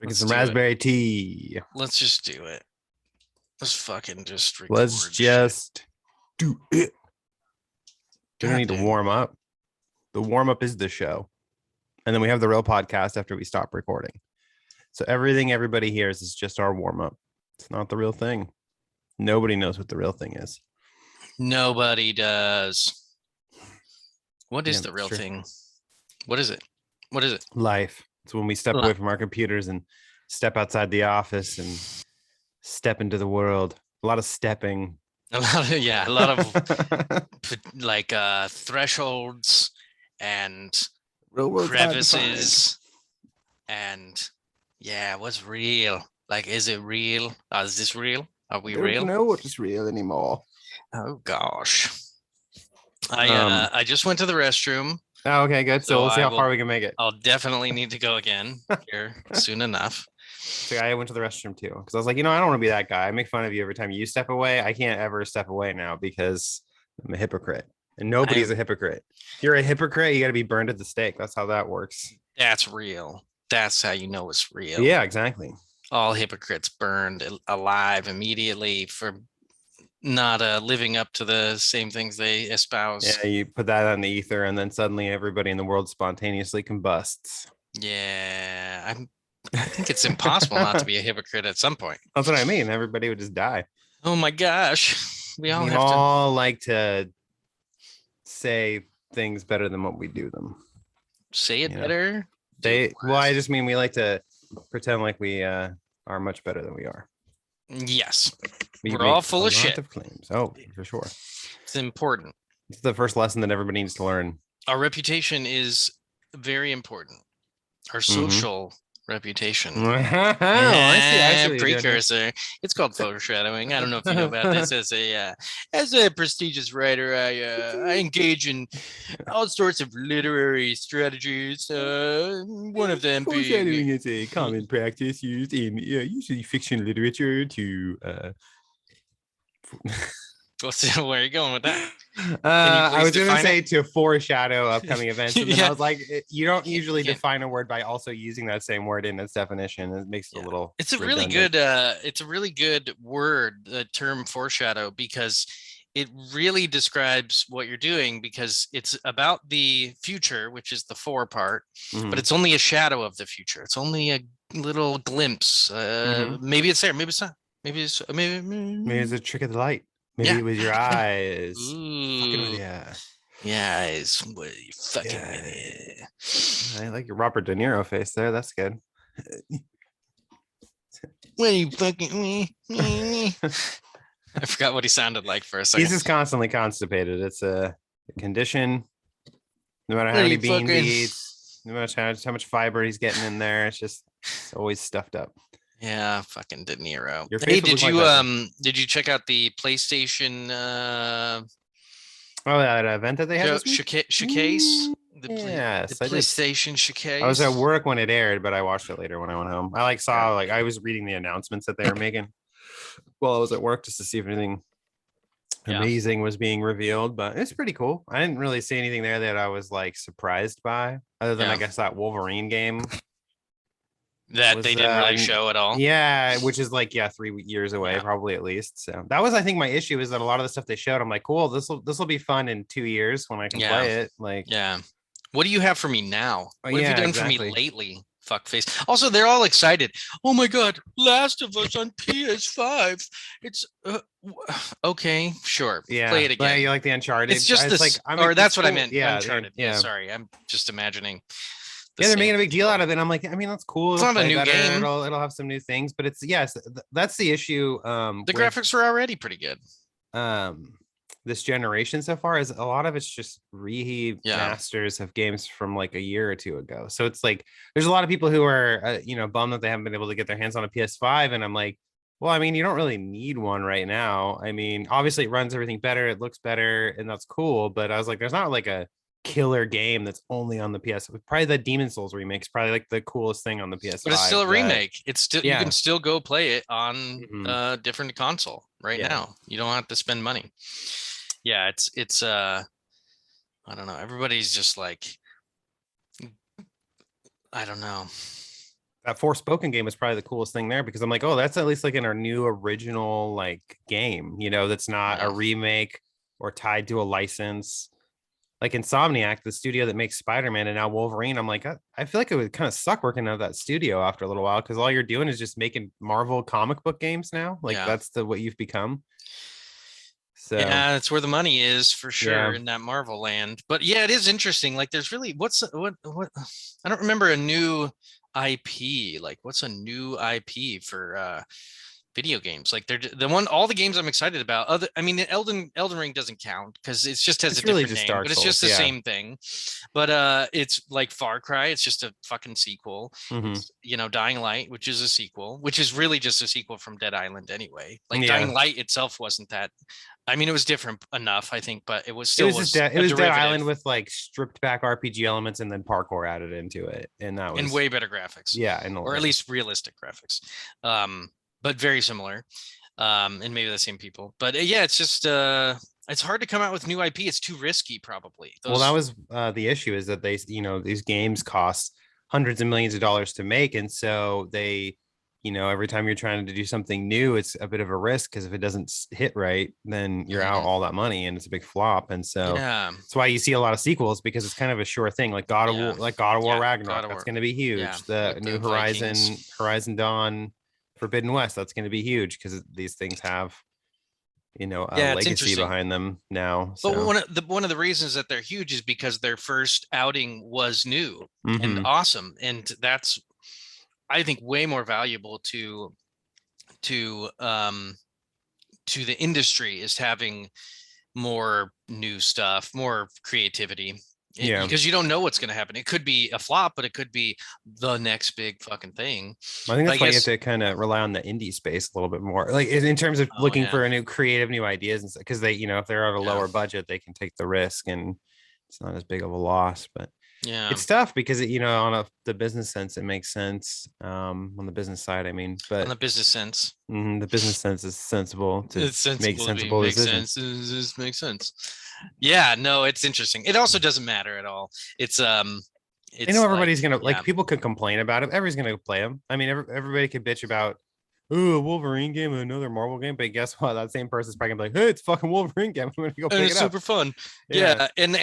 Drinking some raspberry tea. Let's just do it. Let's fucking just record. Let's just do it. We don't need to dude. warm up. The warm up is the show. And then we have the real podcast after we stop recording. So everything everybody hears is just our warm up. It's not the real thing. Nobody knows what the real thing is. Nobody does. What is the real thing? What is it? What is it? Life. It's when we step away from our computers and step outside the office and step into the world. A lot of stepping. A lot of like thresholds and crevices and what's real? Like, is it real? Is this real? Are we real? I don't know what is real anymore. Oh gosh. I just went to the restroom. Oh, okay, good. So we'll see how far we can make it. I'll definitely need to go again here soon enough. So I went to the restroom too because I was like, I don't want to be that guy. I make fun of you every time you step away. I can't ever step away now because I'm a hypocrite, and nobody's a hypocrite. If you're a hypocrite, you got to be burned at the stake. That's how that works. That's real. That's how you know it's real. Yeah, exactly. All hypocrites burned alive immediately for not living up to the same things they espouse. Yeah, you put that on the ether, and then suddenly everybody in the world spontaneously combusts. Yeah, I think it's impossible not to be a hypocrite at some point. That's what I mean. Everybody would just die. Oh my gosh. We all like to say things better than what we do them. Say it better? I just mean we like to pretend like we are much better than we are. Yes. We're all full of shit. Of claims. Oh, for sure. It's important. It's the first lesson that everybody needs to learn. Our reputation is very important. Our social reputation. I see. Precursor. It's called foreshadowing. I don't know if you know about this. As a prestigious writer, I engage in all sorts of literary strategies. One of them foreshadowing is a common practice used in usually fiction literature to. Where are you going with that? I was going to say to foreshadow upcoming events, and then I was like, you don't usually define a word by also using that same word in its definition. It makes it a little. It's a really good. It's a really good word, the term foreshadow, because it really describes what you're doing, because it's about the future, which is the fore part, but it's only a shadow of the future. It's only a little glimpse. Maybe it's there. Maybe it's not. Maybe it's a trick of the light. Maybe it was your eyes. Fucking with you. Yeah, eyes. Fucking with you. I like your Robert De Niro face there. That's good. When you fucking me. I forgot what he sounded like for a second. He's just constantly constipated. It's a condition. No matter how many beans he eats, no matter how much fiber he's getting in there, it's always stuffed up. Yeah, fucking De Niro. Hey, did you check out the PlayStation that event that they had showcase? The PlayStation showcase. I was at work when it aired, but I watched it later when I went home. I was reading the announcements that they were making while I was at work just to see if anything amazing was being revealed, but it's pretty cool. I didn't really see anything there that I was like surprised by, other than I guess that Wolverine game. That they didn't really show at all. Yeah, which is 3 years away, probably at least. So that was, I think, my issue is that a lot of the stuff they showed, I'm like, cool, this will be fun in 2 years when I can play it. What do you have for me now? What have you done for me lately? Fuckface. Also, they're all excited. Oh my god, Last of Us on PS5. It's okay, sure. Yeah, play it again. Yeah, you like the Uncharted? It's just this, that's what I meant. Yeah, Uncharted. Yeah, sorry, I'm just imagining. They're making a big deal out of it. I'm like, I mean, that's cool. It's not a new game. It'll have some new things, but it's that's the issue. The graphics are already pretty good. This generation so far is a lot of it's just remasters of games from like a year or two ago. So it's like there's a lot of people who are bummed that they haven't been able to get their hands on a PS5, and I'm like, well, I mean, you don't really need one right now. I mean, obviously it runs everything better, it looks better, and that's cool. But I was like, there's not like a killer game that's only on the PS. Probably the Demon Souls remake is probably like the coolest thing on the PS5. But it's still a remake. It's still you can still go play it on a different console now. You don't have to spend money. Yeah, it's I don't know. Everybody's just like, I don't know. that Forspoken game was probably the coolest thing there, because I'm like, oh, that's at least like in our new original like game, that's not a remake or tied to a license. Like Insomniac, the studio that makes Spider-Man and now Wolverine, I'm like, I feel like it would kind of suck working at that studio after a little while, because all you're doing is just making Marvel comic book games now. Like that's what you've become. So yeah, that's where the money is for sure yeah. in that Marvel land. But yeah, it is interesting. Like there's really what I don't remember a new IP. Like what's a new IP for video games? Like they're the one all the games I'm excited about. I mean, Elden Ring doesn't count because it just has It's a really different just name, Dark but it's just Souls. the Yeah. same thing. But it's like Far Cry, it's just a fucking sequel. It's Dying Light, which is a sequel, which is really just a sequel from Dead Island anyway. Like Dying Light itself wasn't that. I mean, it was different enough, I think, but it was still it was Dead Island with like stripped back RPG elements and then parkour added into it, and that was and way better graphics. Yeah, or at least realistic graphics, but very similar, and maybe the same people. But yeah, it's just it's hard to come out with new IP. It's too risky, probably. Well, that was the issue, is that they, these games cost hundreds of millions of dollars to make, and so they, every time you're trying to do something new, it's a bit of a risk, because if it doesn't hit right, then you're out all that money and it's a big flop. And so that's why you see a lot of sequels, because it's kind of a sure thing, like God of War Ragnarok, that's going to be huge. The new Horizon Dawn Forbidden West, that's going to be huge, because these things have a legacy behind them now. So. But one of the reasons that they're huge is because their first outing was new and awesome, and that's, I think, way more valuable to the industry, is having more new stuff, more creativity. Because you don't know what's going to happen. It could be a flop, but it could be the next big fucking thing. I think that's why you have to kind of rely on the indie space a little bit more, like in terms of looking for a new creative, new ideas, and because they, if they're at a lower budget, they can take the risk and it's not as big of a loss. But it's tough because on the business sense, it makes sense. On the business side, I mean, but on the business sense, the business sense is sensible to make sensible decisions. This makes sense. Yeah, no, it's interesting. It also doesn't matter at all. It's everybody's gonna like, people could complain about it. Everybody's gonna play them. I mean, everybody could bitch about, oh, a Wolverine game and another Marvel game, but guess what? That same person's probably gonna be like, hey, it's fucking Wolverine game. I'm gonna go pick it up. It's super fun. Yeah. And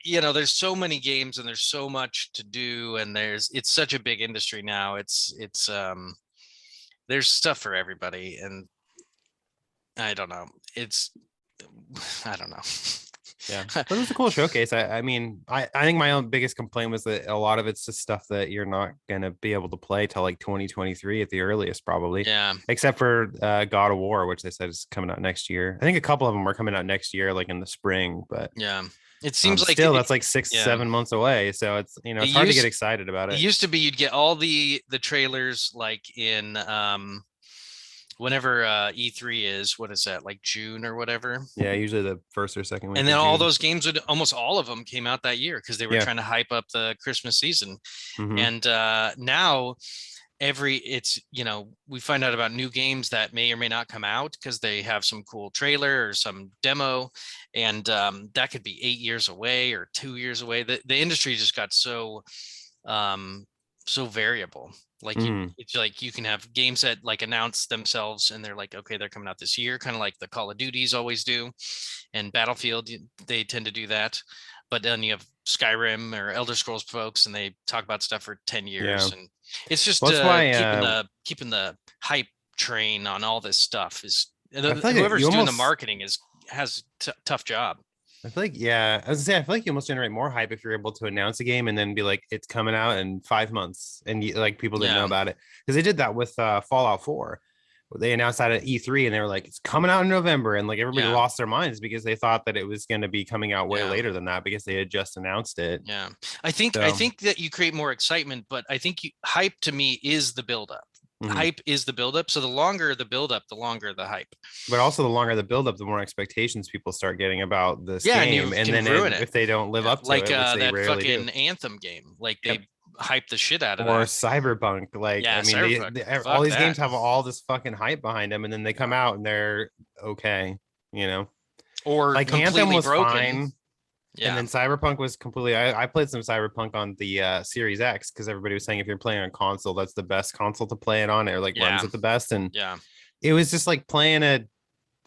there's so many games and there's so much to do, and it's such a big industry now. It's there's stuff for everybody, and I don't know. I don't know. Yeah, but it was a cool showcase. I mean, I think my own biggest complaint was that a lot of it's just stuff that you're not gonna be able to play till like 2023 at the earliest, probably. Yeah. Except for God of War, which they said is coming out next year. I think a couple of them are coming out next year, like in the spring. But yeah, it seems like still that's like 6-7 months away. So it's it's hard to get excited about it. It used to be you'd get all the trailers like in whenever E3 is, what is that, like June or whatever? Yeah, usually the first or second week. And then all those games almost all of them came out that year because they were trying to hype up the Christmas season. And now we find out about new games that may or may not come out because they have some cool trailer or some demo, and that could be 8 years away or 2 years away. The industry just got so variable. Like it's like you can have games that like announce themselves and they're like, okay, they're coming out this year, kind of like the Call of Duties always do, and Battlefield, they tend to do that. But then you have Skyrim or Elder Scrolls folks, and they talk about stuff for 10 years, and it's just keeping the hype train on all this stuff is whoever's doing the marketing has a tough job. I feel like, I was gonna say, I feel like you almost generate more hype if you're able to announce a game and then be like, it's coming out in 5 months, and like people didn't know about it, because they did that with Fallout 4. They announced that at E3 and they were like, it's coming out in November, and like everybody lost their minds because they thought that it was going to be coming out way later than that because they had just announced it. Yeah, I think that you create more excitement, but I think hype to me is the buildup. Hype is the buildup. So the longer the buildup, the longer the hype. But also the longer the buildup, the more expectations people start getting about this game, and then if they don't live up to it, which they that rarely fucking do. Anthem game, like they hype the shit out of or that. Cyberpunk. Like, I mean, all these games have all this fucking hype behind them, and then they come out and they're okay, or like Anthem was broken. fine. Yeah. And then Cyberpunk was completely. I played some Cyberpunk on the Series X because everybody was saying if you're playing on console, that's the best console to play it on. It like runs Yeah. it the best, and Yeah. it was just like playing a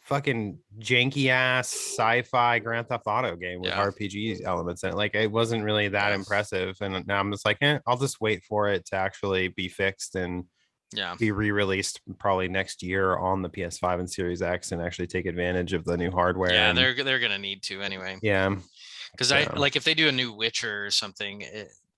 fucking janky ass sci-fi Grand Theft Auto game with Yeah. RPG elements in it. Like it wasn't really that Yeah. impressive, and now I'm just like, I'll just wait for it to actually be fixed and Yeah. be re-released probably next year on the PS5 and Series X and actually take advantage of the new hardware. Yeah, and they're gonna need to anyway. yeah, Because I like if they do a new Witcher or something,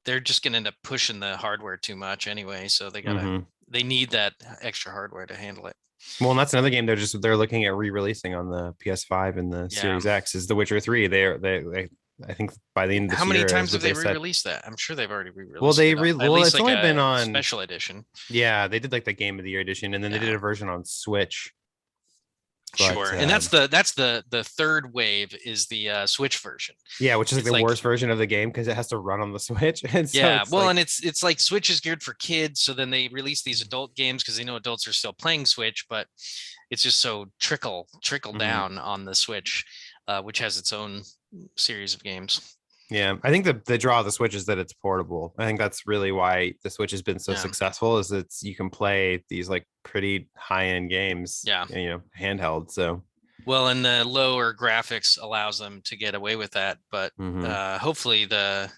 they're just gonna end up pushing the hardware too much anyway. So they need that extra hardware to handle it. Well, and that's another game they're looking at re-releasing on the PS5 and the Series X is The Witcher 3. They I think by the end of this How year. many times have they said. re-released that? I'm sure they've already re-released Well, it. At least it's like only been on special edition. Yeah, they did like the Game of the Year edition, and then they did a version on Switch. Sure, and that's the third wave is the Switch version. Yeah, which is like the worst version of the game because it has to run on the Switch. And so yeah, well, and it's like Switch is geared for kids, so then they release these adult games because they know adults are still playing Switch, but it's just so trickle down on the Switch, which has its own series of games. Yeah, I think the draw of the Switch is that it's portable. I think that's really why the Switch has been so successful. Is you can play these like pretty high end games. Yeah, handheld. So well, and the lower graphics allows them to get away with that. But hopefully the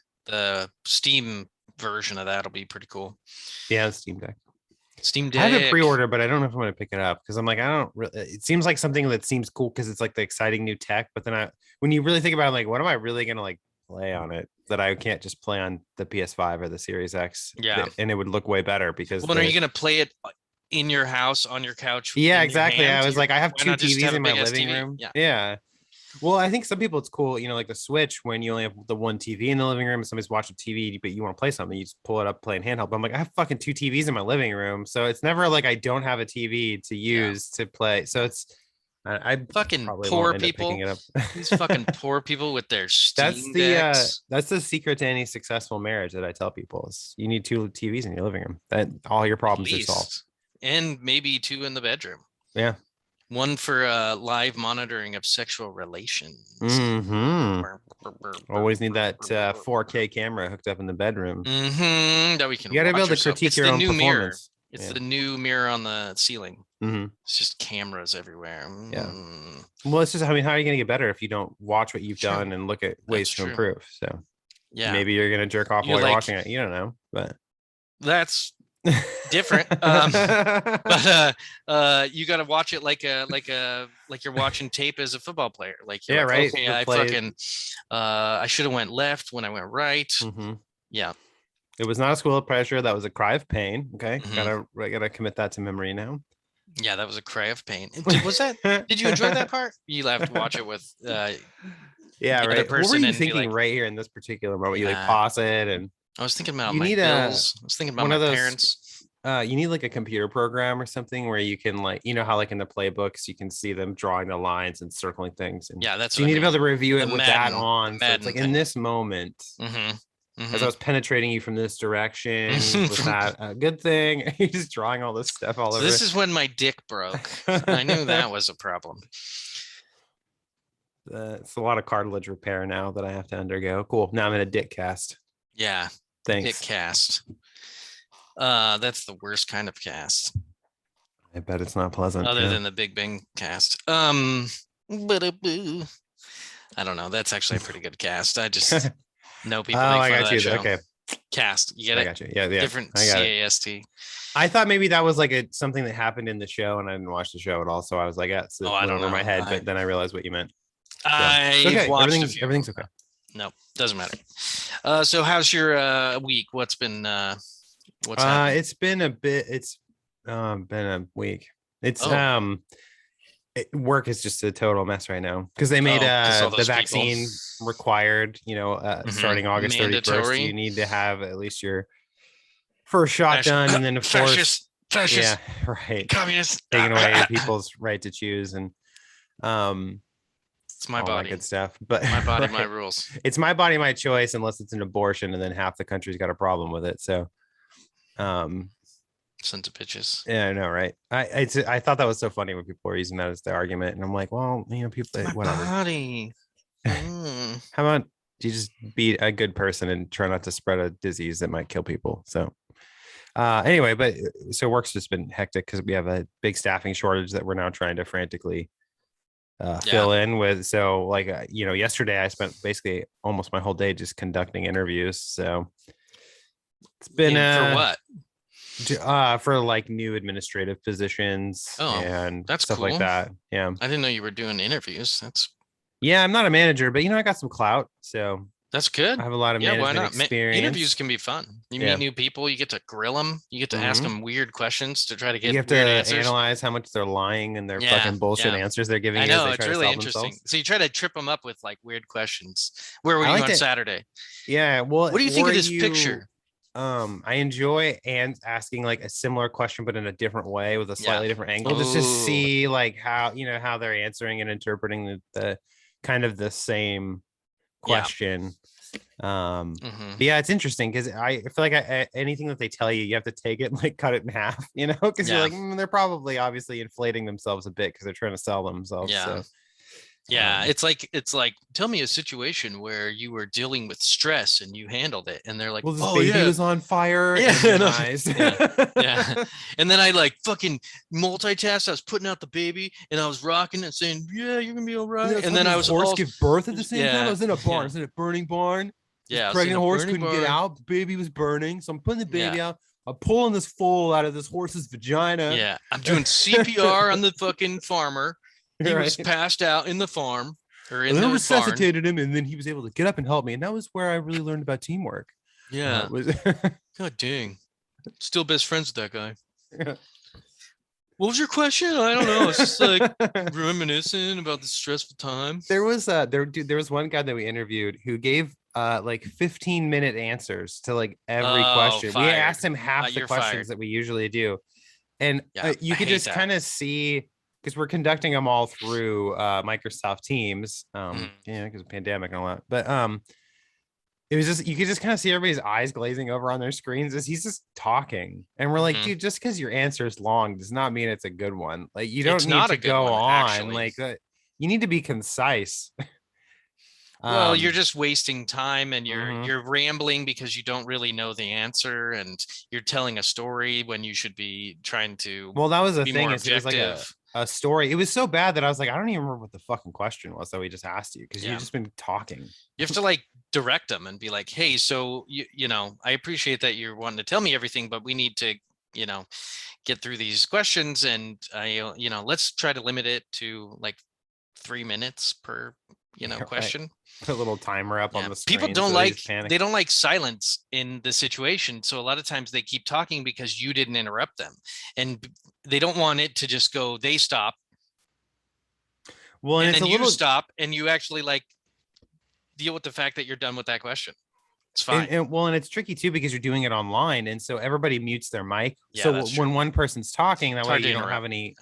Steam version of that will be pretty cool. Yeah, Steam Deck. Steam Deck. I have a pre-order, but I don't know if I'm going to pick it up because I'm like, I don't really. It seems like something that seems cool because it's like the exciting new tech. But then when you really think about it, like, what am I really going to like play on it that I can't just play on the PS5 or the Series X? Yeah, and it would look way better because. Well, are you going to play it in your house on your couch? Yeah, exactly. I was like, I have two TVs in my living room. Yeah. Well, I think some people it's cool, like the Switch when you only have the one TV in the living room, somebody's watching TV, but you want to play something, you just pull it up, playing handheld. But I'm like, I have fucking two TVs in my living room, so it's never like I don't have a TV to use to play. So it's I fucking poor people. These fucking poor people with their Steam decks. That's the secret to any successful marriage that I tell people is you need two TVs in your living room. That all your problems are solved. And maybe two in the bedroom. Yeah. One for live monitoring of sexual relations. Always need that 4K camera hooked up in the bedroom. That we can. You gotta be able to critique your own performance. Mirror. It's the new mirror on the ceiling. It's just cameras everywhere. Yeah. Well, it's just. I mean, how are you gonna get better if you don't watch what you've done and look at ways to improve? So yeah, maybe you're gonna jerk off while you're watching it. You don't know, but that's different. But you got to watch it like you're watching tape as a football player. Like right. Okay, I should have went left when I went right. Yeah. It was not a school of pressure. That was a cry of pain. Okay, gotta commit that to memory now. Yeah, that was a cry of pain. Was that? Did you enjoy that part? You have to watch it with. Yeah, right. What were you thinking right here in this particular moment? You like pause it and. I was thinking about my bills. I was thinking about my parents. You need like a computer program or something where you can like, how like in the playbooks you can see them drawing the lines and circling things. And yeah, that's. So you need to be able to review it with that on. So it's like in this moment, as I was penetrating you from this direction, was that a good thing? You're just drawing all this stuff all over. This is when my dick broke. I knew that was a problem. It's a lot of cartilage repair now that I have to undergo. Cool. Now I'm in a dick cast. Yeah. Thanks. Dick cast. That's the worst kind of cast. I bet it's not pleasant. Other than the Big Bang cast. I don't know. That's actually a pretty good cast. I just know people. I got you. Okay. Cast. You get it? I got you. Yeah. Different C-A-S-T. I thought maybe that was like something that happened in the show, and I didn't watch the show at all. So I was like, yeah, it went over my head. But then I realized what you meant. I watched everything's okay. No, doesn't matter. So how's your week? What's been what's happened? It's been a bit. It's been a week. It's work is just a total mess right now because they made the vaccine required. Starting August 31st, you need to have at least your first shot done, and then of course, fascist, yeah, right, communist, taking away people's right to choose and it's my body, good stuff. But my body, my rules. It's my body, my choice, unless it's an abortion, and then half the country's got a problem with it. So, sons of bitches. Yeah, I know, right? I thought that was so funny when people were using that as the argument, and I'm like, well, people, my whatever. Body. How about you just be a good person and try not to spread a disease that might kill people. So anyway, but so work's just been hectic because we have a big staffing shortage that we're now trying to frantically fill in with. So like, yesterday I spent basically almost my whole day just conducting interviews. So it's been for what? For like new administrative positions and that's stuff cool. like that. Yeah. I didn't know you were doing interviews. I'm not a manager, but I got some clout. So that's good. I have a lot of management experience. Interviews can be fun. You meet new people. You get to grill them. You get to ask them weird questions to try to get. You have to analyze how much they're lying and their fucking bullshit answers they're giving. I know, it's really interesting. Themselves. So you try to trip them up with like weird questions. Where were you on Saturday? Yeah. Well, what do you think of this picture? I enjoy asking like a similar question, but in a different way with a slightly different angle. Just to see like how they're answering and interpreting the kind of the same question. It's interesting because I feel like anything that they tell you have to take it and like cut it in half, because you're like they're probably obviously inflating themselves a bit because they're trying to sell themselves. So. It's like tell me a situation where you were dealing with stress and you handled it, and they're like, well, this baby was on fire. And then I like fucking multitasked. I was putting out the baby and I was rocking and saying, yeah, you're gonna be all right. And then I was horse give birth at the same time. I was in a barn. I was in a burning barn. Yeah, pregnant horse couldn't get out. The baby was burning, so I'm putting the baby out. I'm pulling this foal out of this horse's vagina. Yeah, I'm doing CPR on the fucking farmer. He was passed out in the farm or in the resuscitated him, and then he was able to get up and help me. And that was where I really learned about teamwork. Yeah. God dang. Still best friends with that guy. Yeah. What was your question? I don't know. It's just like reminiscing about the stressful time. There was one guy that we interviewed who gave like 15-minute answers to like every question. Fired. We asked him half the questions that we usually do. And you could just kind of see, because we're conducting them all through Microsoft Teams, because of pandemic and all that. But it was just, you could just kind of see everybody's eyes glazing over on their screens as he's just talking. And we're like, dude, just because your answer is long does not mean it's a good one. Like, you don't need to go on. Actually. Like, you need to be concise. Well, you're just wasting time, and you're rambling because you don't really know the answer, and you're telling a story when you should be trying to. Well, that was the thing. It was like a story. It was so bad that I was like, I don't even remember what the fucking question was that we just asked you, because you've just been talking. You have to like direct them and be like, hey, so I appreciate that you're wanting to tell me everything, but we need to get through these questions, and let's try to limit it to like 3 minutes per question. Put a little timer up on the screen. People don't they don't like silence in the situation, so a lot of times they keep talking because you didn't interrupt them, and they don't want it to just go, they stop, and then you stop and you actually like deal with the fact that you're done with that question. It's fine. And it's tricky too, because you're doing it online, and so everybody mutes their mic. So when one person's talking, that way you don't have any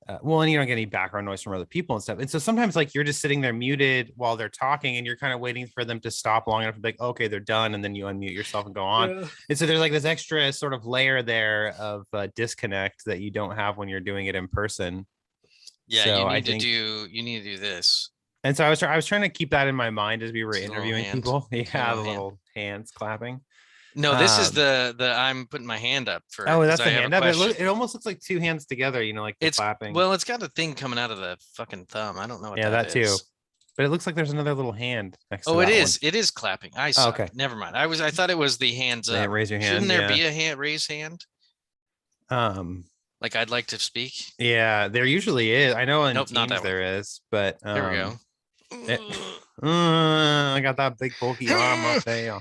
and you don't get any background noise from other people and stuff. And so sometimes like you're just sitting there muted while they're talking, and you're kind of waiting for them to stop long enough to be like, okay, they're done. And then you unmute yourself and go on. Yeah. And so there's like this extra sort of layer there of disconnect that you don't have when you're doing it in person. Yeah. So you need to do this. And so I was trying to keep that in my mind as we were interviewing people. Yeah. The little hands clapping. No, this is the I'm putting my hand up for. Oh, that's the hand up. It almost looks like two hands together, like it's clapping. Well, it's got a thing coming out of the fucking thumb. I don't know what that is. Too. But it looks like there's another little hand next to it that is. One. It is clapping. I saw. Okay. Never mind. I thought it was the hands up. Raise your hand. Shouldn't there be a raise hand? Like I'd like to speak. Yeah, there usually is. I know in Teams there is, but there we go. I got that big bulky arm up there.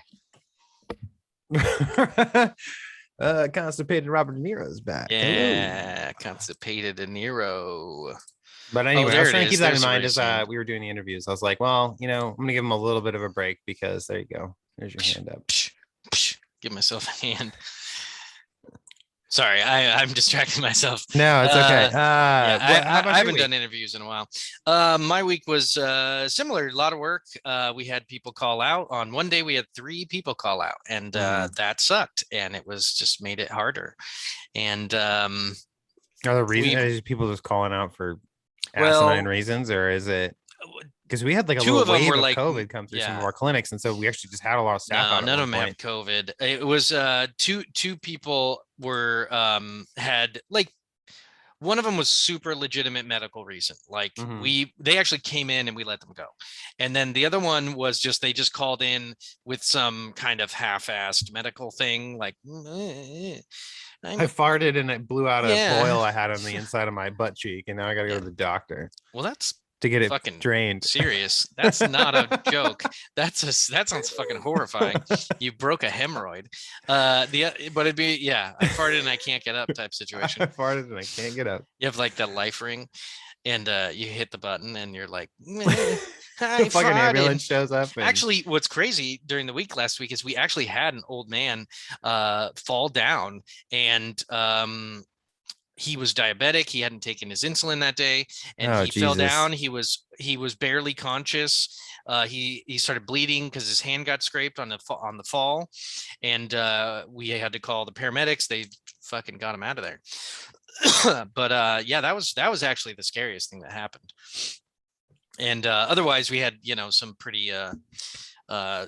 Constipated Robert De Niro's back. Yeah. Hello. Constipated De Niro. But anyway, I was trying to keep that in mind as we were doing the interviews. I was like, well, I'm gonna give him a little bit of a break, because there you go. There's your hand up. Give myself a hand. Sorry, I'm distracting myself. No, it's okay. I haven't done interviews in a while. My week was similar. A lot of work. We had people call out. On one day, we had 3 people call out, and that sucked. And it was just made it harder. And are the reasons people just calling out for asinine reasons, or is it? because we had like a Two little of them wave were of like, COVID come through some of yeah, our clinics, and so we actually just had a lot of staff no, out at none one of them have point. COVID. It was two people were had like, one of them was super legitimate medical reason. Like they actually came in and we let them go. And then the other one was just, they just called in with some kind of half-assed medical thing. Like, I farted and it blew out a yeah, boil I had on the inside of my butt cheek, and now I got to go yeah. to the doctor Well, that's to get it fucking drained. serious. That's not a joke. That sounds fucking horrifying. You broke a hemorrhoid. But it'd be, yeah, I farted and I can't get up type I situation. farted and I can't get up. You have like the life ring, and you hit the button and you're like, The fucking ambulance shows up. And... Actually, what's crazy during the week last week is we actually had an old man fall down, and he was diabetic. He hadn't taken his insulin that day, and he fell down. He was barely conscious. He started bleeding because his hand got scraped on the fall, and we had to call the paramedics. They fucking got him out of there. But yeah, that was actually the scariest thing that happened. And otherwise, we had some pretty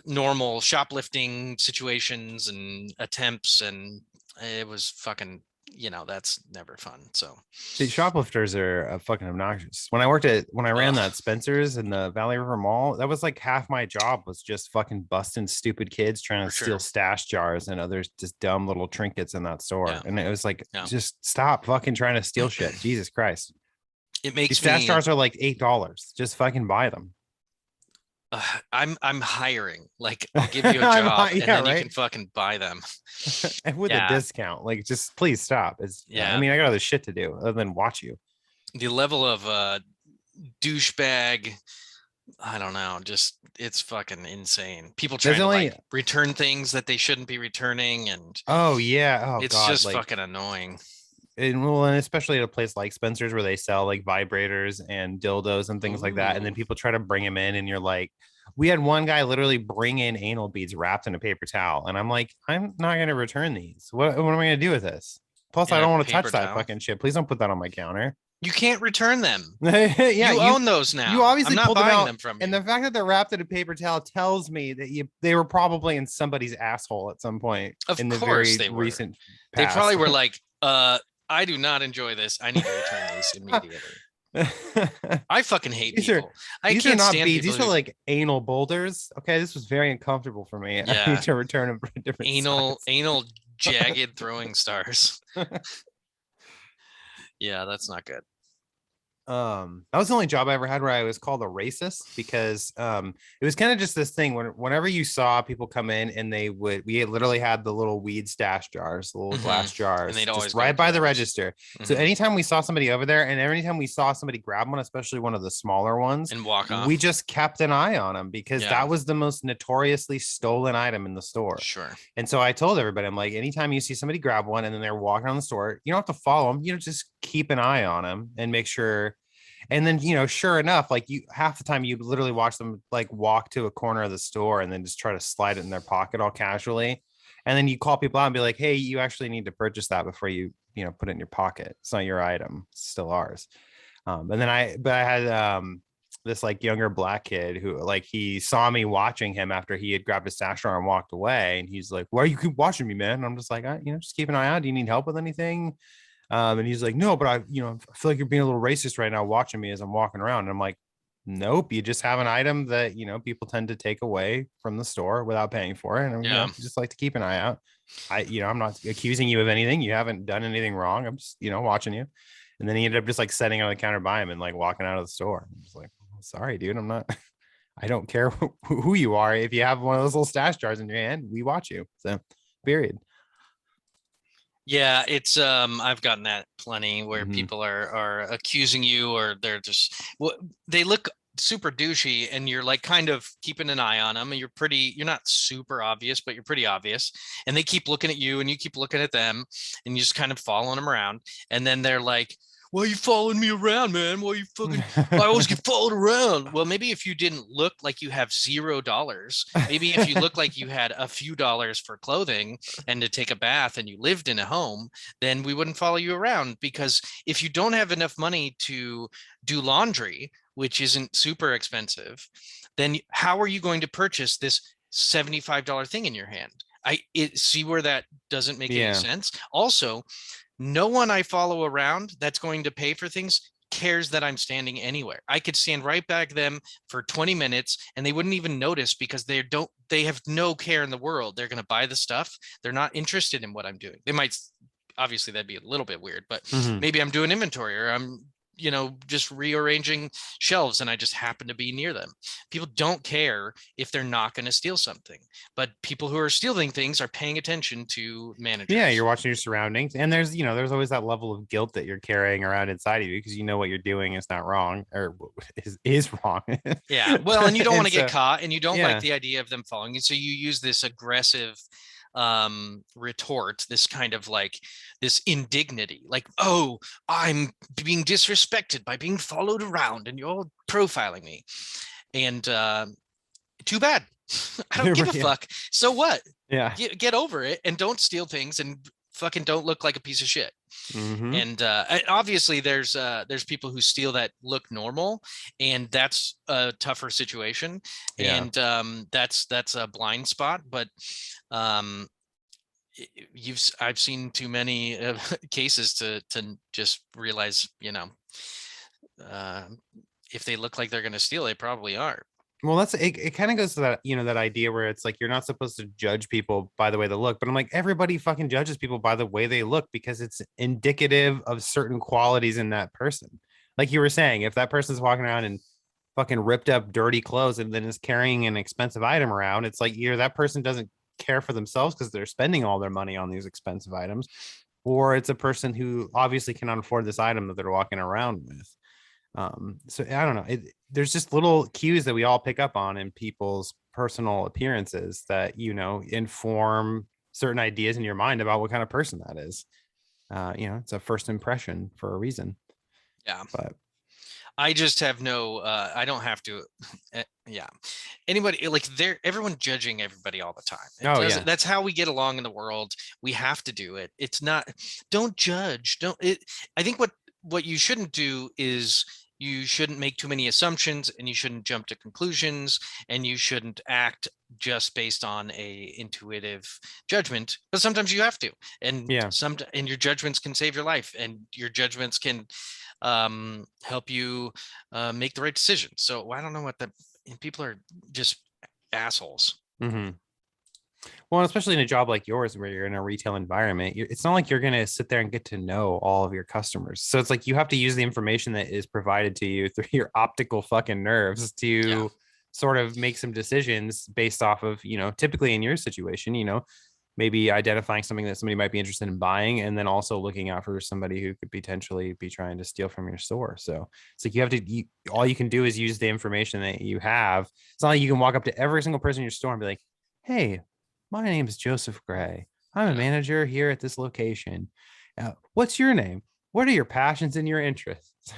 normal shoplifting situations and attempts, and it was fucking, that's never fun. So see, shoplifters are fucking obnoxious. When I ran that Spencer's in the Valley River Mall, that was like half my job was just fucking busting stupid kids trying to steal stash jars and other just dumb little trinkets in that store. Yeah. And it was like, just stop fucking trying to steal shit. Jesus Christ. It makes these stash jars are like $8. Just fucking buy them. I'm hiring. Like, I'll give you a job and then you can fucking buy them. And with a discount. Like, just please stop. It's I mean, I got other shit to do other than watch you. The level of douchebag, I don't know, just it's fucking insane. People trying to like return things that they shouldn't be returning, and it's just like, fucking annoying. And especially at a place like Spencer's where they sell like vibrators and dildos and things like that, and then people try to bring them in, and you're like, we had one guy literally bring in anal beads wrapped in a paper towel, and I'm like, I'm not going to return these. What am I going to do with this? Plus, I don't want to touch that fucking shit. Please don't put that on my counter. You can't return them. Yeah, you own those now. You obviously pulled them out, from you. And the fact that they're wrapped in a paper towel tells me that they were probably in somebody's asshole at some point. Of course, they were. Recent past. They probably were like, I do not enjoy this. I need to return these immediately. I fucking hate people. These are not beads. These are like anal boulders. Okay, this was very uncomfortable for me. Yeah. I need to return them for a different anal jagged throwing stars. Yeah, that's not good. That was the only job I ever had where I was called a racist, because it was kind of just this thing whenever you saw people come in and we literally had the little weed stash jars, the little glass jars, and they'd always right by the register. So anytime we saw somebody over there, and anytime we saw somebody grab one, especially one of the smaller ones, and walk off, we just kept an eye on them, because that was the most notoriously stolen item in the store. Sure. And so I told everybody, I'm like, anytime you see somebody grab one and then they're walking around the store, you don't have to follow them, just keep an eye on them and make sure. And then, sure enough, like half the time you literally watch them like walk to a corner of the store and then just try to slide it in their pocket all casually. And then you call people out and be like, hey, you actually need to purchase that before you put it in your pocket. It's not your item. It's still ours. And I had this like younger black kid who like, he saw me watching him after he had grabbed a stash jar and walked away. And he's like, why are you keep watching me, man? And I'm just like, just keep an eye out. Do you need help with anything? And he's like, no, but I feel like you're being a little racist right now watching me as I'm walking around. And I'm like, nope, you just have an item that, people tend to take away from the store without paying for it. And just like to keep an eye out. I'm not accusing you of anything. You haven't done anything wrong. I'm just, watching you. And then he ended up just like setting on the counter by him and like walking out of the store. I was like, sorry, dude, I don't care who you are. If you have one of those little stash jars in your hand, we watch you. So period. Yeah, it's I've gotten that plenty where people are accusing you, or they're just they look super douchey and you're like kind of keeping an eye on them, and you're not super obvious, but you're pretty obvious, and they keep looking at you and you keep looking at them, and you just kind of following them around, and then they're like, why are you following me around, man? Why I always get followed around? Well, maybe if you didn't look like you have $0, maybe if you look like you had a few dollars for clothing and to take a bath and you lived in a home, then we wouldn't follow you around. Because if you don't have enough money to do laundry, which isn't super expensive, then how are you going to purchase this $75 thing in your hand? See where that doesn't make any sense. Also, no one I follow around that's going to pay for things cares that I'm standing anywhere. I could stand right back them for 20 minutes and they wouldn't even notice because they have no care in the world. They're going to buy the stuff. They're not interested in what I'm doing. They might, obviously that'd be a little bit weird, but maybe I'm doing inventory or I'm just rearranging shelves and I just happen to be near them. People don't care if they're not going to steal something, but people who are stealing things are paying attention to managers. Yeah, you're watching your surroundings, and there's always that level of guilt that you're carrying around inside of you because you know what you're doing is not wrong or is wrong. Yeah, well, and you don't want to get caught, and you don't like the idea of them following you, so you use this aggressive retort, this kind of like this indignity, like, oh, I'm being disrespected by being followed around and you're profiling me, and too bad. I don't give a fuck. So what? Yeah, get over it and don't steal things and fucking don't look like a piece of shit. And obviously there's people who steal that look normal, and that's a tougher situation. And that's a blind spot, but I've seen too many cases to just realize, if they look like they're going to steal, they probably are. Well, it kind of goes to that, that idea where it's like you're not supposed to judge people by the way they look, but I'm like, everybody fucking judges people by the way they look because it's indicative of certain qualities in that person. Like you were saying, if that person's walking around in fucking ripped up, dirty clothes and then is carrying an expensive item around, it's like either that person doesn't care for themselves because they're spending all their money on these expensive items, or it's a person who obviously cannot afford this item that they're walking around with. So I don't know. There's just little cues that we all pick up on in people's personal appearances that, inform certain ideas in your mind about what kind of person that is. It's a first impression for a reason. Yeah. But I just have I don't have to. Yeah. Anybody everyone judging everybody all the time. That's how we get along in the world. We have to do it. It's not, don't judge. I think what you shouldn't do is you shouldn't make too many assumptions, and you shouldn't jump to conclusions, and you shouldn't act just based on a intuitive judgment, but sometimes you have to, and and your judgments can save your life, and your judgments can help you make the right decision. So I don't know people are just assholes. Well, especially in a job like yours where you're in a retail environment, it's not like you're going to sit there and get to know all of your customers. So it's like you have to use the information that is provided to you through your optical fucking nerves to sort of make some decisions based off of, typically in your situation, maybe identifying something that somebody might be interested in buying, and then also looking out for somebody who could potentially be trying to steal from your store. So it's like all you can do is use the information that you have. It's not like you can walk up to every single person in your store and be like, hey, my name is Joseph Gray. I'm a manager here at this location. What's your name? What are your passions and your interests?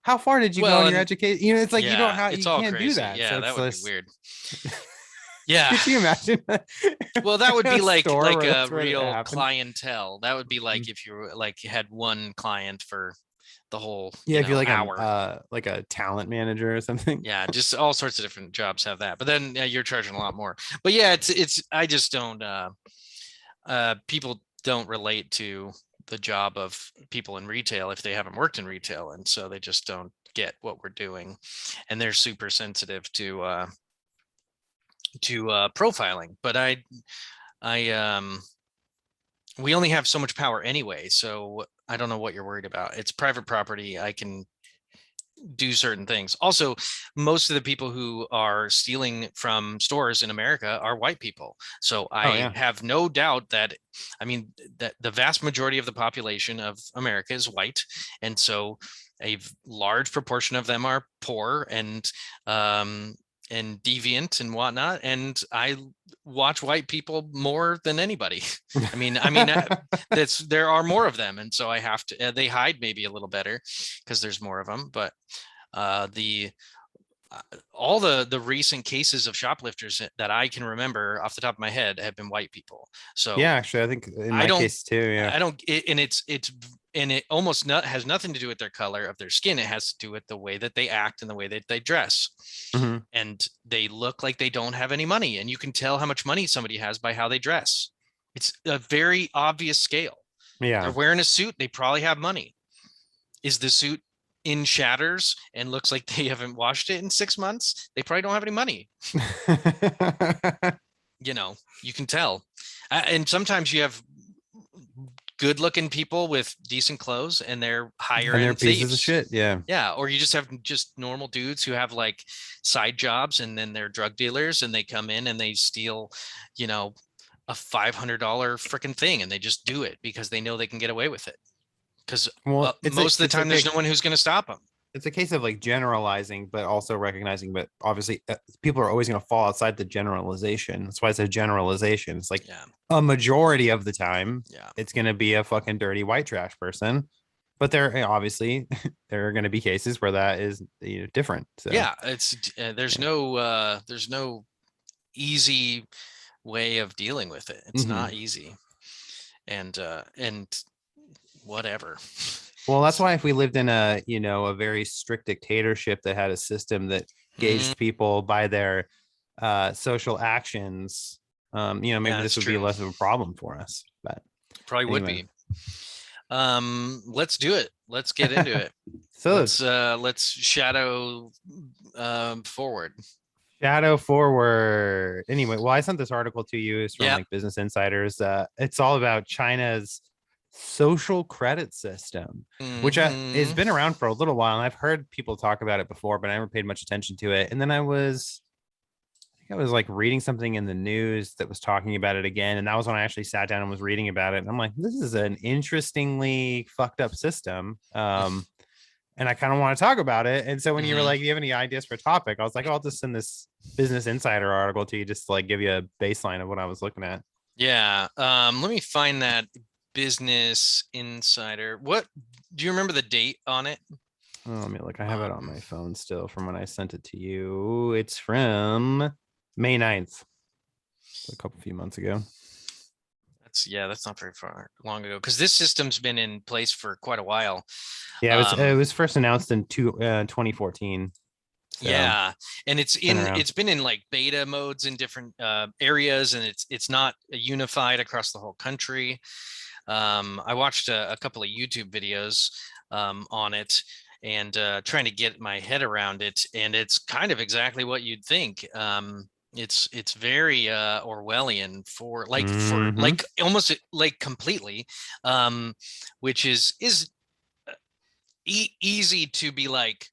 How far did you go in your education? It's like you can't do that. Yeah, so that would be weird. Yeah. Could you imagine? Well, that would be like a real clientele. That would be like if you were like you had one client for the whole if you're like hour. Like a talent manager or something. Yeah, just all sorts of different jobs have that, but then you're charging a lot more. But yeah, it's I just don't people don't relate to the job of people in retail if they haven't worked in retail, and so they just don't get what we're doing, and they're super sensitive to profiling. But we only have so much power anyway, so I don't know what you're worried about. It's private property. I can do certain things. Also, most of the people who are stealing from stores in America are white people. So I have no doubt that the vast majority of the population of America is white. And so a large proportion of them are poor and deviant and whatnot. And I watch white people more than anybody. There are more of them. And so I have to, they hide maybe a little better because there's more of them, but all the recent cases of shoplifters that I can remember off the top of my head have been white people. So yeah, actually, I think in my case too. Yeah, I don't, and it's and it almost not has nothing to do with their color of their skin. It has to do with the way that they act and the way that they dress. Mm-hmm. And they look like they don't have any money, and you can tell how much money somebody has by how they dress. It's a very obvious scale. They're Yeah. wearing a suit, they probably have money. Is the suit in shatters and looks like they haven't washed it in 6 months? They probably don't have any money. You can tell. And sometimes you have good looking people with decent clothes and they're higher And they're end pieces of thieves. shit. Yeah. Yeah. Or you just have just normal dudes who have like side jobs and then they're drug dealers and they come in and they steal, you know, a $500 freaking thing and they just do it because they know they can get away with it. Because Well, most of the time, there's no one who's going to stop them. it's a case of like generalizing, but also recognizing. But obviously, people are always going to fall outside the generalization. That's why it's a generalization. It's like a majority of the time, it's going to be a fucking dirty white trash person. But obviously there are going to be cases where that is different. So yeah, it's there's no easy way of dealing with it. It's not easy, and whatever. Well, that's why if we lived in a very strict dictatorship that had a system that gauged people by their social actions, maybe this would be less of a problem for us. But probably would be. Let's do it. Let's get into it. So let's shadow forward. Shadow forward. Anyway, well, I sent this article to you. It's from like Business Insiders. It's all about China's social credit system, which has been around for a little while, and I've heard people talk about it before, but I never paid much attention to it. And then I was like reading something in the news that was talking about it again, and that was when I actually sat down and was reading about it. And I'm like, this is an interestingly fucked up system. And I kind of want to talk about it. And so when you were like, do you have any ideas for a topic? I was like, oh, I'll just send this Business Insider article to you just to like give you a baseline of what I was looking at. Yeah. Let me find that Business Insider. What do you remember the date on it? Oh, let me look. I have it on my phone still from when I sent it to you. It's from May 9th. A few months ago. That's not very long ago, because this system's been in place for quite a while. Yeah, it was first announced in 2014. So yeah, and it's been in like beta modes in different areas, and it's not unified across the whole country. I watched a couple of YouTube videos on it and trying to get my head around it, and it's kind of exactly what you'd think. It's very Orwellian for almost like completely, which is easy to be like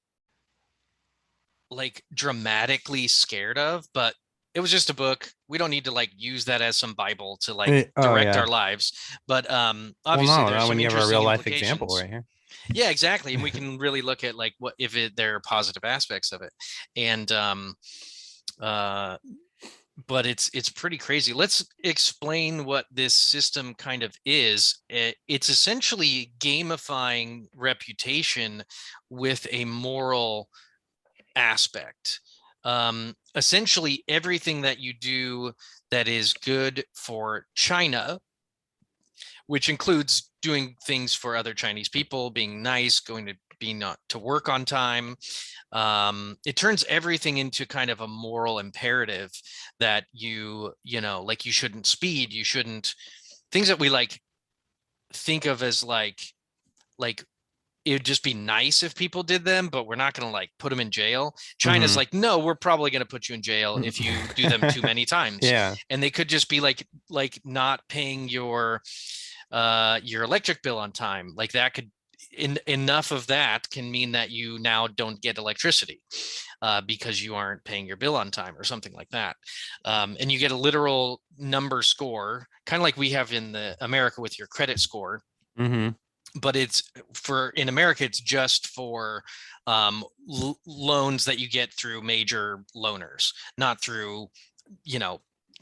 dramatically scared of, but it was just a book. We don't need to like use that as some Bible to like direct our lives. But obviously there's some when you have a real life example right here. Yeah, exactly. And we can really look at like what if there are positive aspects of it. And but it's pretty crazy. Let's explain what this system kind of is. It's essentially gamifying reputation with a moral aspect. Essentially everything that you do that is good for China, which includes doing things for other Chinese people, being nice, going to be not to work on time. It turns everything into kind of a moral imperative that like you shouldn't speed, you shouldn't, things that we like think of as like it would just be nice if people did them, but we're not going to like put them in jail. China's like, no, we're probably going to put you in jail if you do them too many times. Yeah. And they could just be like not paying your electric bill on time. Like that could, enough of that can mean that you now don't get electricity because you aren't paying your bill on time or something like that. And you get a literal number score, kind of like we have in America with your credit score. But in America, it's just for loans that you get through major loaners, not through,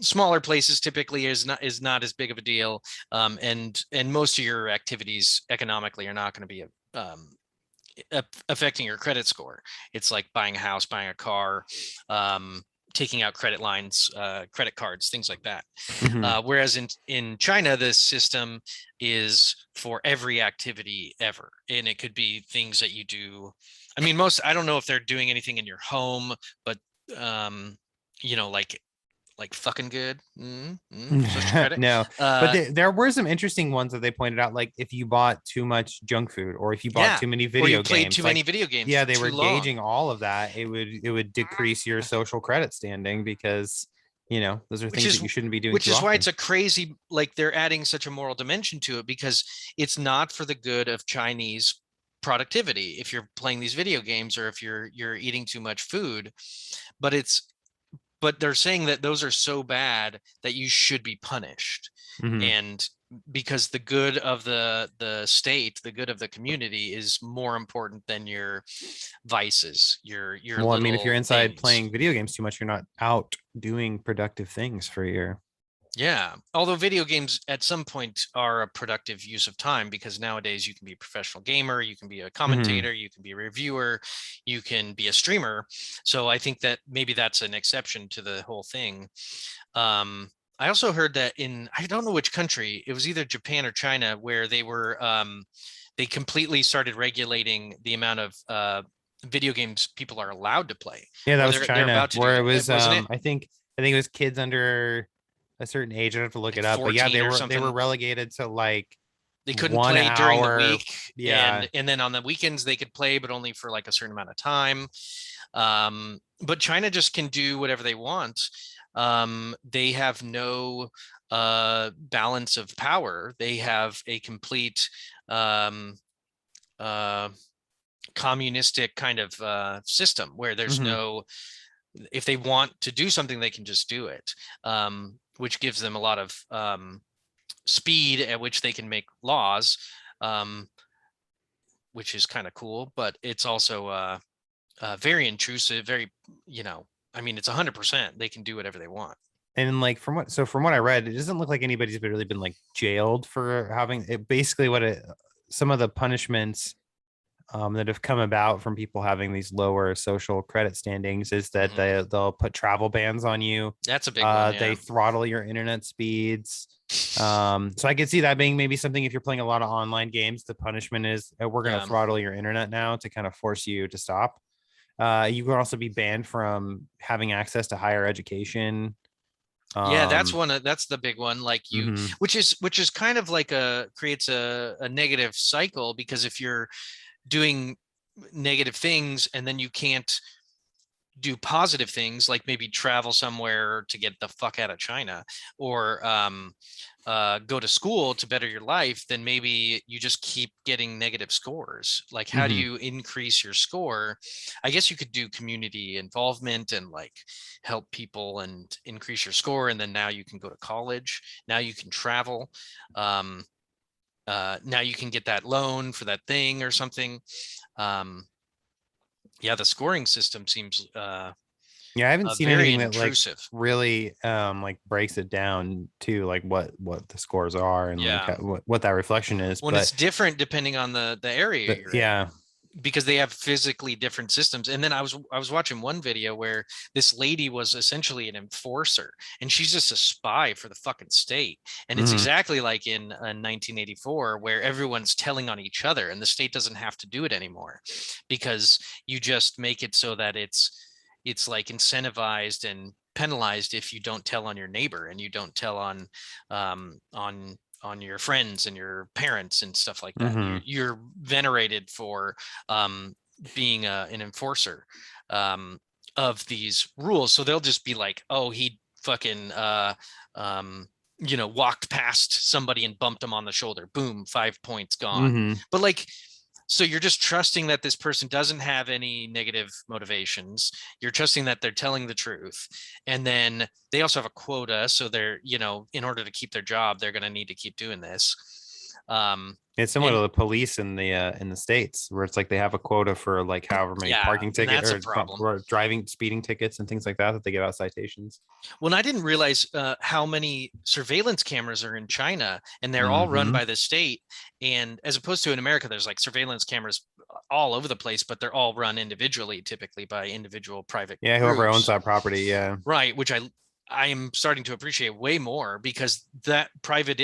smaller places typically is not as big of a deal. And most of your activities economically are not going to be affecting your credit score. It's like buying a house, buying a car, taking out credit lines, credit cards, things like that. Mhm. Whereas in China, this system is for every activity ever, and it could be things that you do. I mean, I don't know if they're doing anything in your home, but um, like fucking good, social credit. No, but Uh, there were some interesting ones that they pointed out, like if you bought too much junk food or if you bought yeah, too many or you video played games, too like many video games yeah, for they were too long. gauging all of that. It would decrease your social credit standing because those are which things is that you shouldn't be doing which too is why often. it's a crazy, like they're adding such a moral dimension to it, because it's not for the good of Chinese productivity if you're playing these video games or if you're eating too much food, but they're saying that those are so bad that you should be punished. Hmm. And because the good of the state, the good of the community is more important than your vices, your Well, I mean, if you're little inside things. playing video games too much, you're not out doing productive things for your. Yeah. Although video games at some point are a productive use of time, because nowadays you can be a professional gamer, you can be a Hmm. commentator, you can be a reviewer, you can be a streamer. So I think that maybe that's an exception to the whole thing. Um, I also heard that I don't know which country, it was either Japan or China, where they completely started regulating the amount of video games people are allowed to play, Yeah, that or was they're China, about to do where it that, was. wasn't it? I think it was kids under a certain age. I have to look Like it up, but yeah, 14 or they were something. relegated to like They couldn't one play during the hour. week, Yeah. and then on the weekends they could play, but only for like a certain amount of time. But China just can do whatever they want. They have no balance of power. They have a complete um, uh, communistic kind of system where there's Hmm. no, if they want to do something, they can just do it, which gives them a lot of speed at which they can make laws, um, which is kind of cool. But it's also very intrusive. Very, I mean, it's 100%. They can do whatever they want. And like from what I read, it doesn't look like anybody's really been like jailed for having it. Basically, some of the punishments that have come about from people having these lower social credit standings is that Hmm. they'll put travel bans on you. That's a big one. They Yeah. throttle your internet speeds. So I could see that being maybe something if you're playing a lot of online games. The punishment is we're going to Yeah. throttle your internet now to kind of force you to stop. You can also be banned from having access to higher education. Yeah, Um, that's the big one. Like mhm. which is kind of like creates a negative cycle, because if you're doing negative things and then you can't do positive things, like maybe travel somewhere to get the fuck out of China, or go to school to better your life, then maybe you just keep getting negative scores. Like, how do Mhm. you increase your score? I guess you could do community involvement and like help people and increase your score. And then now you can go to college. Now you can travel. Um, Now you can get that loan for that thing or something. Um, yeah, the scoring system seems Yeah, I haven't seen very anything that like intrusive. really like breaks it down to like what the scores are and like Yeah. what that reflection is. When But it's different depending on the area you're in, yeah. because they have physically different systems. And then I was watching one video where this lady was essentially an enforcer, and she's just a spy for the fucking state. And it's Hmm. exactly like in 1984, where everyone's telling on each other and the state doesn't have to do it anymore, because you just make it so that it's like incentivized and penalized if you don't tell on your neighbor and you don't tell on your friends and your parents and stuff like that. Hmm. You're venerated for um, being an enforcer um, of these rules. So they'll just be like, oh, he fucking walked past somebody and bumped them on the shoulder. Boom, 5 points gone. Hmm. But like, so you're just trusting that this person doesn't have any negative motivations. You're trusting that they're telling the truth. And then they also have a quota. So they're, in order to keep their job, they're going to need to keep doing this. It's similar to And the police in the States where it's like they have a quota for like however many yeah, parking and ticket that's a problem. or driving speeding tickets and things like that they get out citations. Well, I didn't realize how many surveillance cameras are in China, and they're all run Hmm. by the state. And as opposed to in America, there's like surveillance cameras all over the place, but they're all run individually, typically by individual private Yeah, whoever owns groups. that property, yeah. Right, which I am starting to appreciate way more, because that private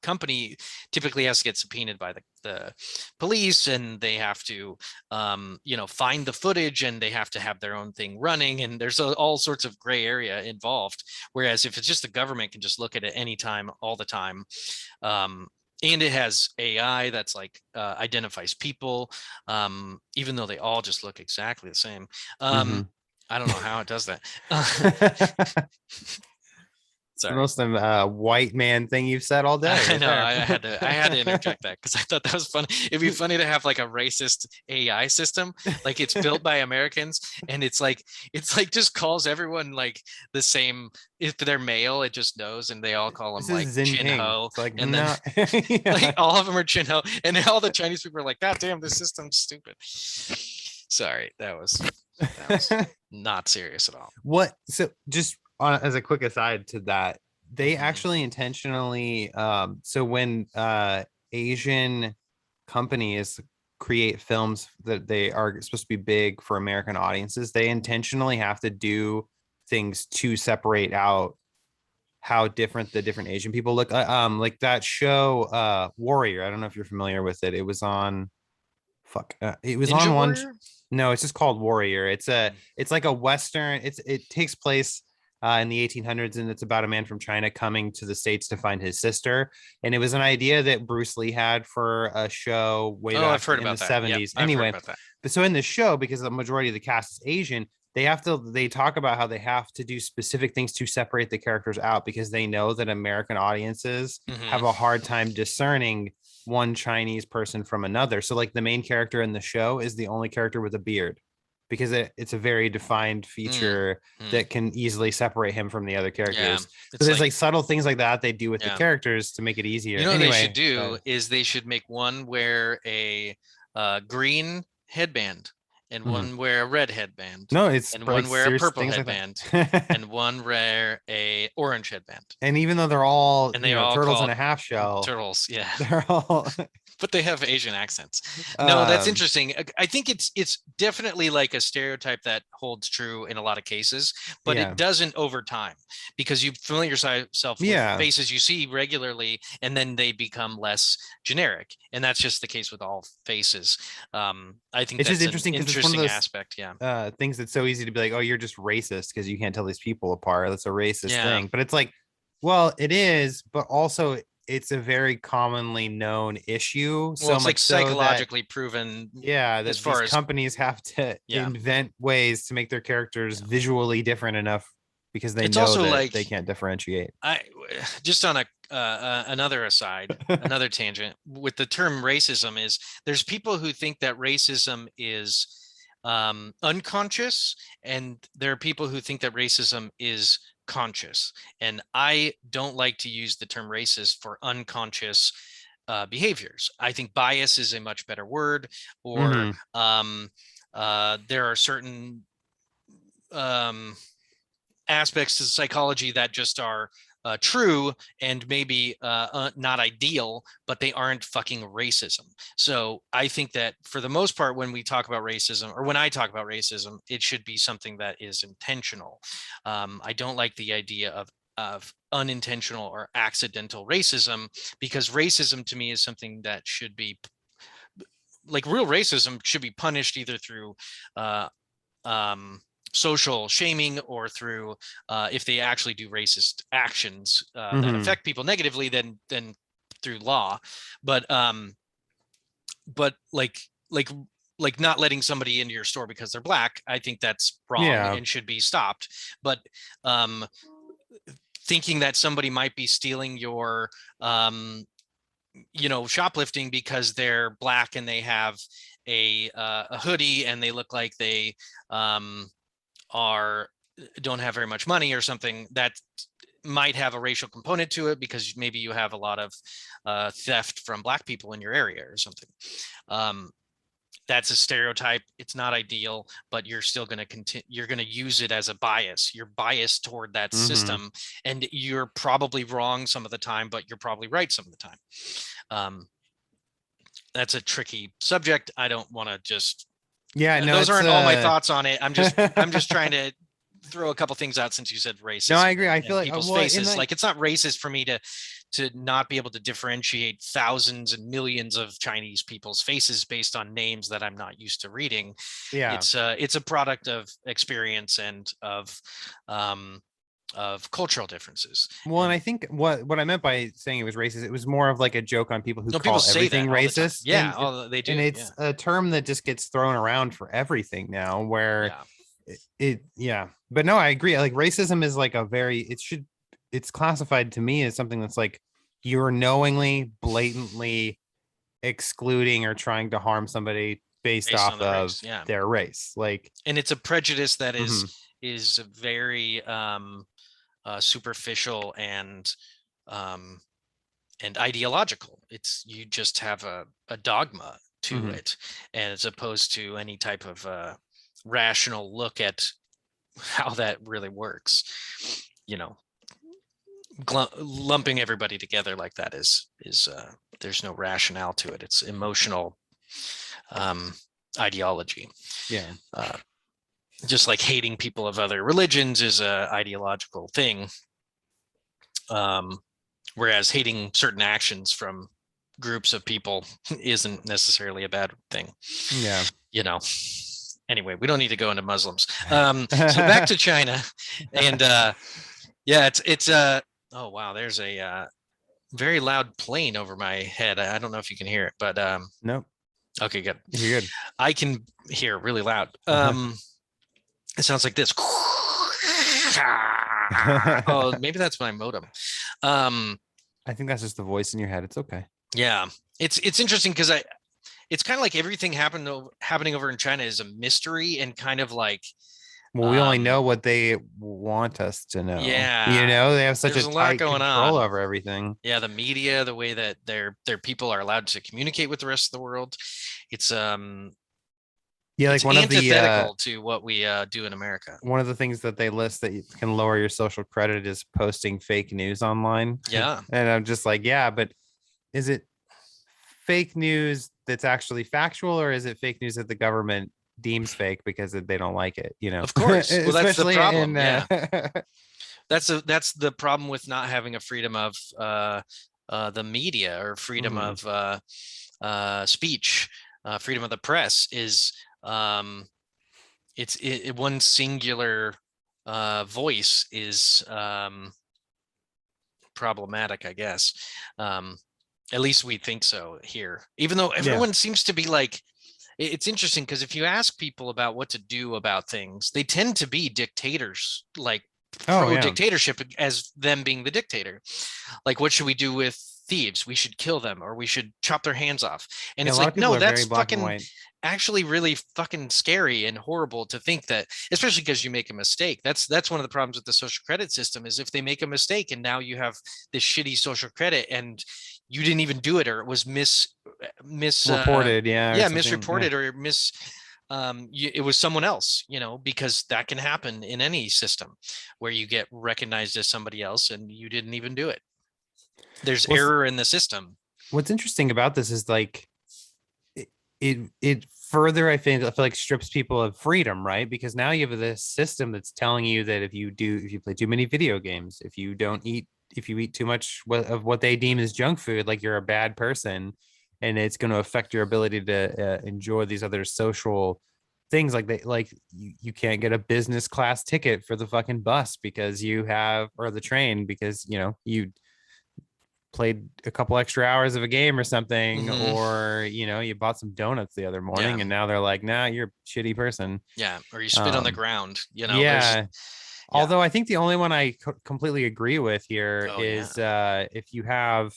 company typically has to get subpoenaed by the police, and they have to find the footage, and they have to have their own thing running, and there's all sorts of gray area involved. Whereas if it's just the government can just look at it anytime, all the time, and it has AI that's like identifies people, even though they all just look exactly the same. Mm-hmm. I don't know how it does that. It's the Sorry. most white man thing you've said all day. I Right know, there. I had to interject that because I thought that was funny. It'd be funny to have like a racist AI system, like it's built by Americans, and it's like just calls everyone like the same. If they're male, it just knows, and they all call This him is like Chin Xinping. Ho, It's like, and then no. like Yeah. all of them are Chin Ho, and all the Chinese people are like, God damn, this system's stupid. Sorry, that was not serious at all. What? So just as a quick aside to that, they Mhm. actually intentionally, so when Asian companies create films that they are supposed to be big for American audiences, they intentionally have to do things to separate out how different the different Asian people look. Like that show, Warrior. I don't know if you're familiar with it. It was on, it was Ninja on one. Warrior? No, it's just called Warrior. Mm. It's like a Western. It takes place in the 1800s, and it's about a man from China coming to the States to find his sister. And it was an idea that Bruce Lee had for a show way Oh, I've back heard in the about that. Yep, 70s. I've heard Anyway, about that. but so in the show, because the majority of the cast is Asian, they talk about how they have to do specific things to separate the characters out because they know that American audiences have Hmm. a hard time discerning one Chinese person from another. So like the main character in the show is the only character with a beard because it's a very defined Mm. feature Mm. that can easily separate him from the other Yeah, characters. So it's there's like, like subtle things like that they do with the yeah. characters to make it You easier. know what they should Anyway, do is they should make one wear a green headband, and mhm. one wear a red headband, No, it's and like one wear a serious purple things like headband, that. and one wear a orange headband. And even though they're all, And they are all turtles in called a half shell, turtles. Yeah. they're all But they have Asian accents. No, that's um interesting. I think it's definitely like a stereotype that holds true in a lot of cases, but it yeah. doesn't over time, because you familiarize yourself with Yeah. faces you see regularly, and then they become less generic, and that's just the case with all faces. I think It's just that's an interesting because it's one of interesting those aspect. Yeah. things that's so easy to be like, oh, you're just racist because you can't tell these people apart. That's a racist Yeah. thing. But it's like, well, it is, but also it's a very commonly known issue. Well, So it's like much so that, psychologically proven yeah, as that these far as, companies have to yeah. invent ways to make their characters Yeah. visually different enough because they It's know also that like, they can't differentiate. I just on a another aside, another tangent with the term racism is, there's people who think that racism is unconscious, and there are people who think that racism is conscious. And I don't like to use the term racist for unconscious behaviors. I think bias is a much better word, or Hmm. there are certain um, aspects to psychology that just are true, and maybe not ideal, but they aren't fucking racism. So I think that for the most part, when we talk about racism, or when I talk about racism, it should be something that is intentional. I don't like the idea of unintentional or accidental racism, because racism to me is something that should be, like, real racism should be punished either through uh, um, social shaming, or through if they actually do racist actions that Hmm. affect people negatively, then through law. But but like not letting somebody into your store because they're black, I think that's wrong Yeah. and should be stopped. But um, thinking that somebody might be stealing your shoplifting because they're black and they have a hoodie, and they look like they um, are don't have very much money or something, that might have a racial component to it, because maybe you have a lot of theft from black people in your area or something. Um, that's a stereotype. It's not ideal, but you're still going to continue. You're going to use it as a bias. You're biased toward that Hmm. system, and you're probably wrong some of the time, but you're probably right some of the time. Um, that's a tricky subject. I don't want to just, yeah, no, those it's aren't all my thoughts on it. I'm just trying to throw a couple things out since you said no, I racism agree. I feel and like people's well, in faces. like Like, it's not racist for me to not be able to differentiate thousands and millions of Chinese people's faces based on names that I'm not used to reading. yeah. It's a product of experience and of cultural differences. Well, and And I think what I meant by saying it was racist, it was more of like a joke on people who no, people call say everything that all the time. racist, Yeah, they and do. Yeah, it's a term that just gets thrown around for everything now. Where yeah. yeah, but no, I agree. Like racism is like it's classified to me as something that's like you're knowingly, blatantly excluding or trying to harm somebody based Based on off the of race. Yeah, their race. Like, and it's a prejudice that mhm, is very superficial um, and ideological. It's you just have a dogma to mhm, it, and as opposed to any type of rational look at how that really works. You know, lumping everybody together like that is there's no rationale to it. It's emotional um, ideology. yeah, Uh, just like hating people of other religions is a ideological thing. Um, Whereas hating certain actions from groups of people isn't necessarily a bad thing, yeah. you know. Anyway, we don't need to go into Muslims. So back to China, and yeah, it's oh wow, there's a very loud plane over my head. I don't know if you can hear it, but Nope, okay, good. you're good. I can hear it really loud. It sounds like this. Oh, maybe that's my modem. Um, I think that's just the voice in your head. It's okay. yeah, it's interesting because it's kind of like everything happening over in China is a mystery and kind of like Well, we only um know what they want us to know. You yeah, know, they have such a there's a lot tight going control on. over everything. Yeah, the media, the way that their people are allowed to communicate with the rest of the world, it's Yeah, it's like antithetical to what we do in America. one of the things that they list that you can lower your social credit is posting fake news online. Yeah. And I'm just like, yeah, but is it fake news that's actually factual, or is it fake news that the government deems fake because they don't like it, you know? Of course. Well, that's the Especially in problem. Yeah. That's the problem with not having a freedom of the media or freedom mhm, of speech, freedom of the press is um, one singular voice is problematic, I guess. Um, at least we think so here, even though yeah. everyone seems to be like, it's interesting because if you ask people about what to do about things, they tend to be dictators, like Oh pro yeah. dictatorship as them being the dictator. Like, what should we do with thieves? We should kill them or we should chop their hands off. And Yeah, a it's lot of like, people no, are very that's black and fucking white. actually really fucking scary and horrible to think that, especially because you make a mistake. That's one of the problems with the social credit system is if they make a mistake and now you have this shitty social credit and you didn't even do it or it was miss Reported, yeah, or yeah, something. Yeah. misreported or it was someone else, because that can happen in any system where you get recognized as somebody else and you didn't even do it. There's Well, error in the system. what's interesting about this is like it further I feel like strips people of freedom, right? Because now you have this system that's telling you that if you play too many video games, if you eat too much of what they deem as junk food, like you're a bad person, and it's going to affect your ability to enjoy these other social things. Like you can't get a business class ticket for the fucking bus because you have, or the train, because you played a couple extra hours of a game or something, Mm-hmm. or you bought some donuts the other Yeah. morning and now they're like, nah, you're a shitty person. Yeah. Or you spit on the um ground, there's, yeah, yeah. although I think the only one I completely agree with here Oh, yeah. is if you have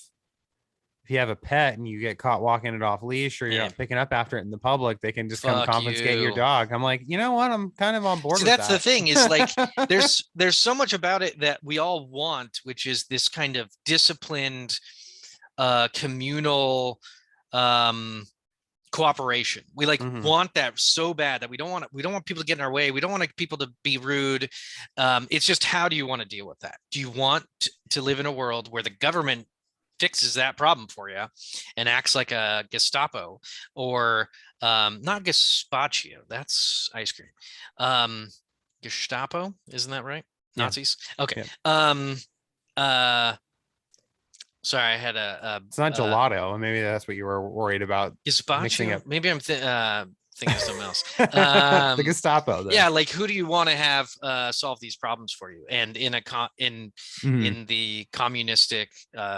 a pet and you get caught walking it off leash, or you're Hey, not picking up after it in the public, they can just come fuck confiscate your you. dog. I'm like, you know what, I'm kind of on board See, with that's the that. thing is like there's so much about it that we all want, which is this kind of disciplined communal um cooperation. We like Mhm. want that so bad that we don't want people to get in our way. We don't want people to be rude. It's just, how do you want to deal with that? Do you want to live in a world where the government fixes that problem for you and acts like a Gestapo, or not gazpacho, that's ice cream. Gestapo, isn't that right? Yeah. Nazis. Okay. Yeah. Uh sorry, I had It's not gelato. Maybe that's what you were worried about mixing gazpacho. up. Maybe I'm thinking of something else. The Gestapo, then. Yeah, like who do you want to have solve these problems for you? And Mhm. in the communistic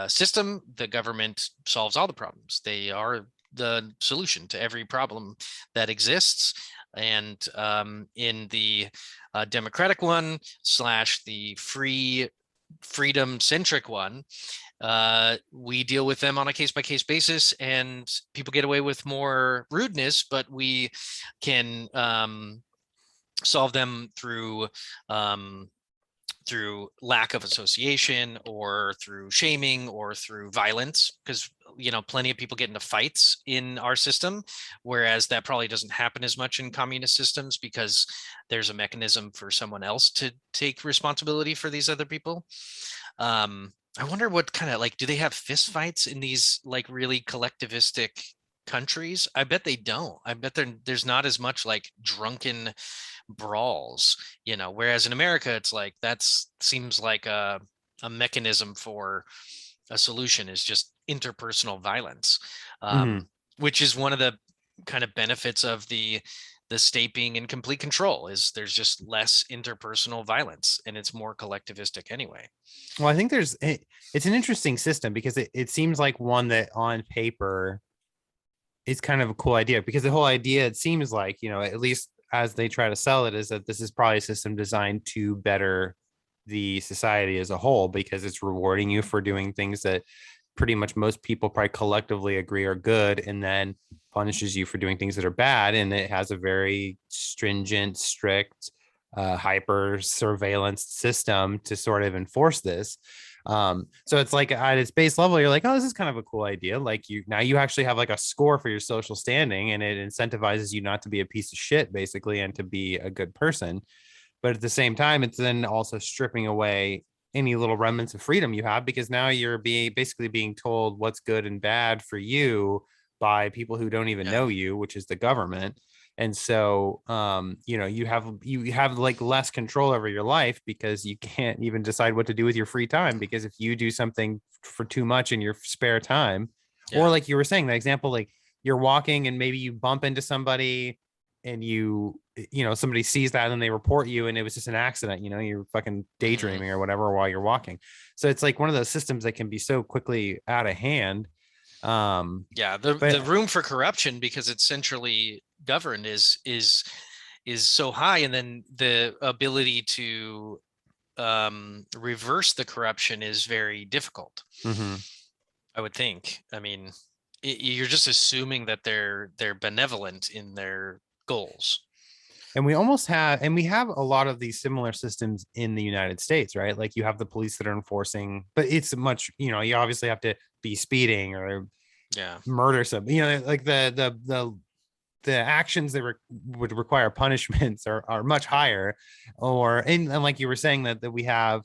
system, the government solves all the problems. They are the solution to every problem that exists. And in the democratic one slash the freedom centric one, we deal with them on a case by case basis, and people get away with more rudeness, but we can solve them um, through lack of association, or through shaming, or through violence, because plenty of people get into fights in our system, whereas that probably doesn't happen as much in communist systems, because there's a mechanism for someone else to take responsibility for these other people. I wonder what kind of, like, do they have fist fights in these like really collectivistic countries? I bet they don't. I bet there's not as much like drunken brawls, whereas in America, it's like that's seems like a mechanism for a solution is just interpersonal violence, Mhm. which is one of the kind of benefits of the state being in complete control, is there's just less interpersonal violence, and it's more collectivistic anyway. Well, I think it's an interesting system because it seems like one that on paper is kind of a cool idea, because the whole idea, it seems like, at least as they try to sell it, is that this is probably a system designed to better the society as a whole, because it's rewarding you for doing things that pretty much most people probably collectively agree are good, and then punishes you for doing things that are bad. And it has a very stringent, strict, hyper surveillance system to sort of enforce this. So it's like at its base level, you're like, oh, this is kind of a cool idea. Like you actually have like a score for your social standing, and it incentivizes you not to be a piece of shit, basically, and to be a good person. But at the same time, it's then also stripping away any little remnants of freedom you have, because now you're basically being told what's good and bad for you by people who don't even Yeah. know you, which is the government. And so you have like less control over your life, because you can't even decide what to do with your free time, because if you do something for too much in your spare time, or Yeah. like you were saying, the example, like you're walking and maybe you bump into somebody, and somebody sees that and they report you, and it was just an accident, you're fucking daydreaming or whatever while you're walking. So it's like one of those systems that can be so quickly out of hand. Yeah, the But room for corruption, because it's centrally governed, is so high, and then the ability to reverse the corruption is very difficult, mhm. I would think. I mean, you're just assuming that they're benevolent in their goals. And we have a lot of these similar systems in the United States, right? Like you have the police that are enforcing, but it's much, you obviously have to be speeding or Yeah. murder something, like the actions that would require punishments are much higher. And like you were saying, that we have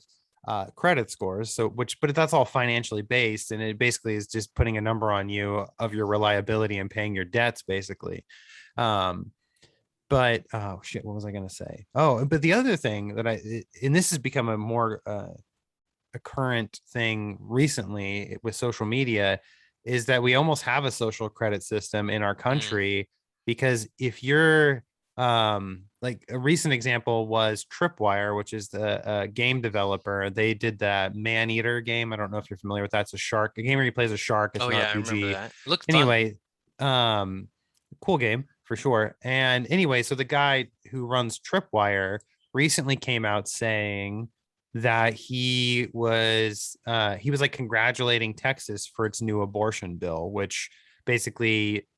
credit scores, so but that's all financially based, and it basically is just putting a number on you of your reliability and paying your debts, basically. um but oh shit, what was I going to say? Oh, but the other thing and this has become a current thing recently with social media, is that we almost have a social credit system in our Mm. country. Because if you're like, a recent example was Tripwire, which is the game developer. They did that Man Eater game. I don't know if you're familiar with that. It's a game where he plays a shark. It's Oh an yeah, I remember RPG. that. It looked fun. Anyway, um cool game for sure. And anyway, so the guy who runs Tripwire recently came out saying that he was like congratulating Texas for its new abortion bill, which basically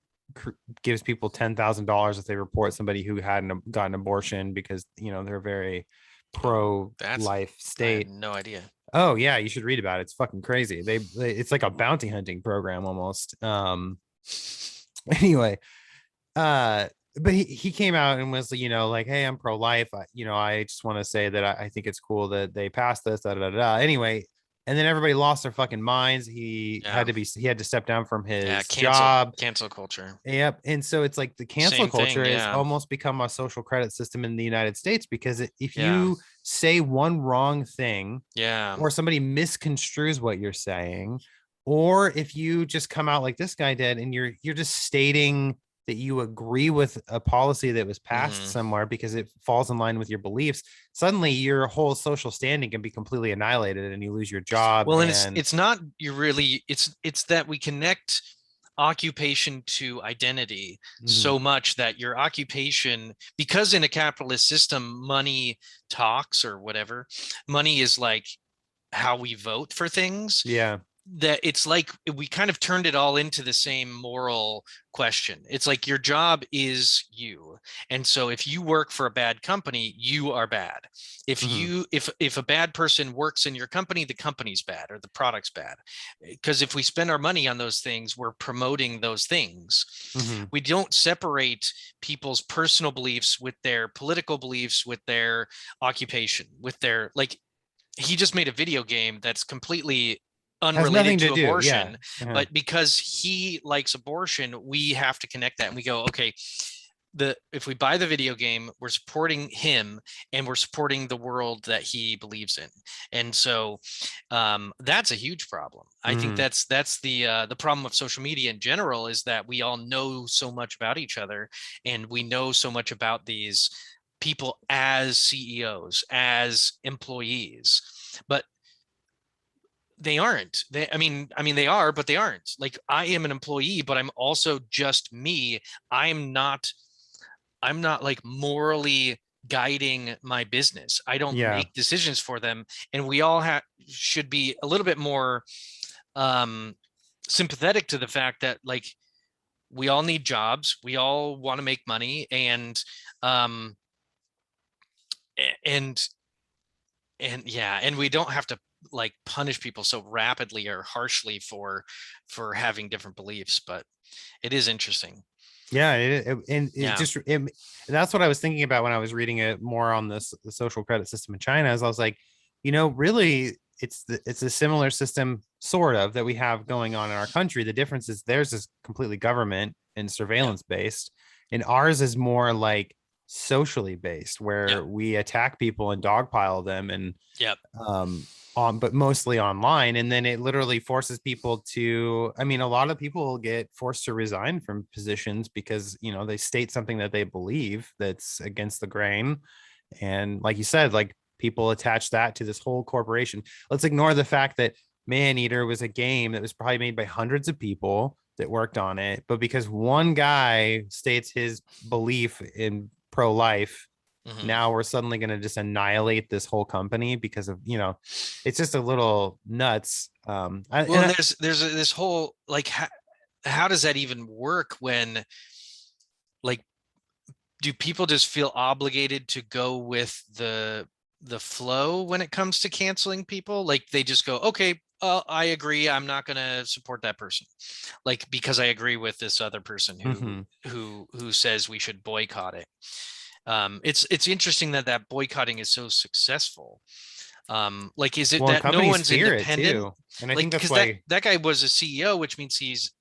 gives people $10,000 if they report somebody who hadn't gotten an abortion, because they're very Oh, pro life I had state. no idea. Oh yeah, you should read about it. It's fucking crazy. It's like a bounty hunting program almost. Anyway, uh but he came out and was, like, hey, I'm pro-life. I just want to say that I think it's cool that they passed this, da, da, da, da. Anyway, and then everybody lost their fucking minds. Yeah. He had to step down from Yeah. his Cancel job. cancel culture. Yep. And so it's like the cancel Same culture thing. has Yeah. almost become a social credit system in the United States, because if Yeah. you say one wrong thing, Yeah. or somebody misconstrues what you're saying, or if you just come out like this guy did and you're just stating that you agree with a policy that was passed Hmm. somewhere because it falls in line with your beliefs, suddenly your whole social standing can be completely annihilated and you lose your job. Well, and And it's not you really it's that we connect occupation to identity mhm, so much that your occupation, because in a capitalist system money talks or whatever, money is like how we vote for things, yeah. that it's like we kind of turned it all into the same moral question. It's like your job is you. And so if you work for a bad company, you are bad. If Mhm, you if a bad person works in your company, the company's bad or the product's bad. Because if we spend our money on those things, we're promoting those things. mhm. We don't separate people's personal beliefs with their political beliefs, with their occupation, with their like he just made a video game that's completely Has unrelated nothing to to do. Yeah. abortion, Uh-huh. but because he likes abortion, we have to connect that and we go, okay, the if we buy the video game, we're supporting him and we're supporting the world that he believes in. And so that's a huge problem. I think Mhm. that's the problem of social media in general, is that we all know so much about each other and we know so much about these people as CEOs, as employees, but they aren't. I mean they are, but they aren't. Like I am an employee, but I'm also just me. I'm not I'm not like morally guiding my business. I don't Yeah. make decisions for them, and we all should be a little bit more um sympathetic to the fact that like we all need jobs, we all want to make money, um and yeah, and we don't have to like punish people so rapidly or harshly for having different beliefs, but it is interesting. Yeah, and it Yeah. just that's what I was thinking about when I was reading it more on this the social credit system in China. Is I was like, really, it's a similar system sort of that we have going on in our country. The difference is theirs is completely government and Yep. surveillance based, and ours is more like socially based, Yep. where we attack people and dogpile them, and Yep. um but mostly online. And then it literally forces people to, I mean, a lot of people get forced to resign from positions because they state something that they believe that's against the grain. And like you said, like people attach that to this whole corporation. Let's ignore the fact that Maneater was a game that was probably made by hundreds of people that worked on it, but because one guy states his belief in pro-life, Hmm. now we're suddenly going to just annihilate this whole company because of it's just a little nuts. Well, and this whole like how does that even work when like do people just feel obligated to go with the flow when it comes to canceling people? Like they just go, okay, I agree, I'm not going to support that person, like because I agree with this other person who Mhm. who says we should boycott it. It's interesting that that boycotting is so successful. Like is it Well, and that no companies one's fear it independent? too, and I Like think that's because that why. that guy was a CEO, which means he's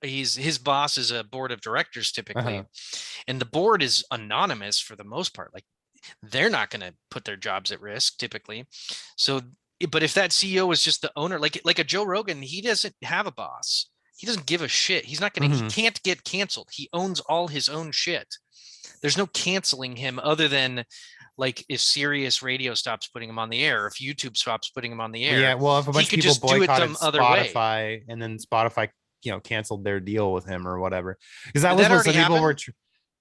his boss is a board of directors typically, Uh-huh. and the board is anonymous for the most part. Like they're not going to put their jobs at risk typically. So but if that CEO is just the owner, like a Joe Rogan, he doesn't have a boss. He doesn't give a shit. He Mhm. can't get canceled. He owns all his own shit. There's no canceling him other than like if Sirius Radio stops putting him on the air, if YouTube stops putting him on the Yeah, air, well, if a he bunch of could people just do it boycotted some other way. Spotify and then Spotify canceled their deal with him or whatever, because that Did was that what already some people were happen?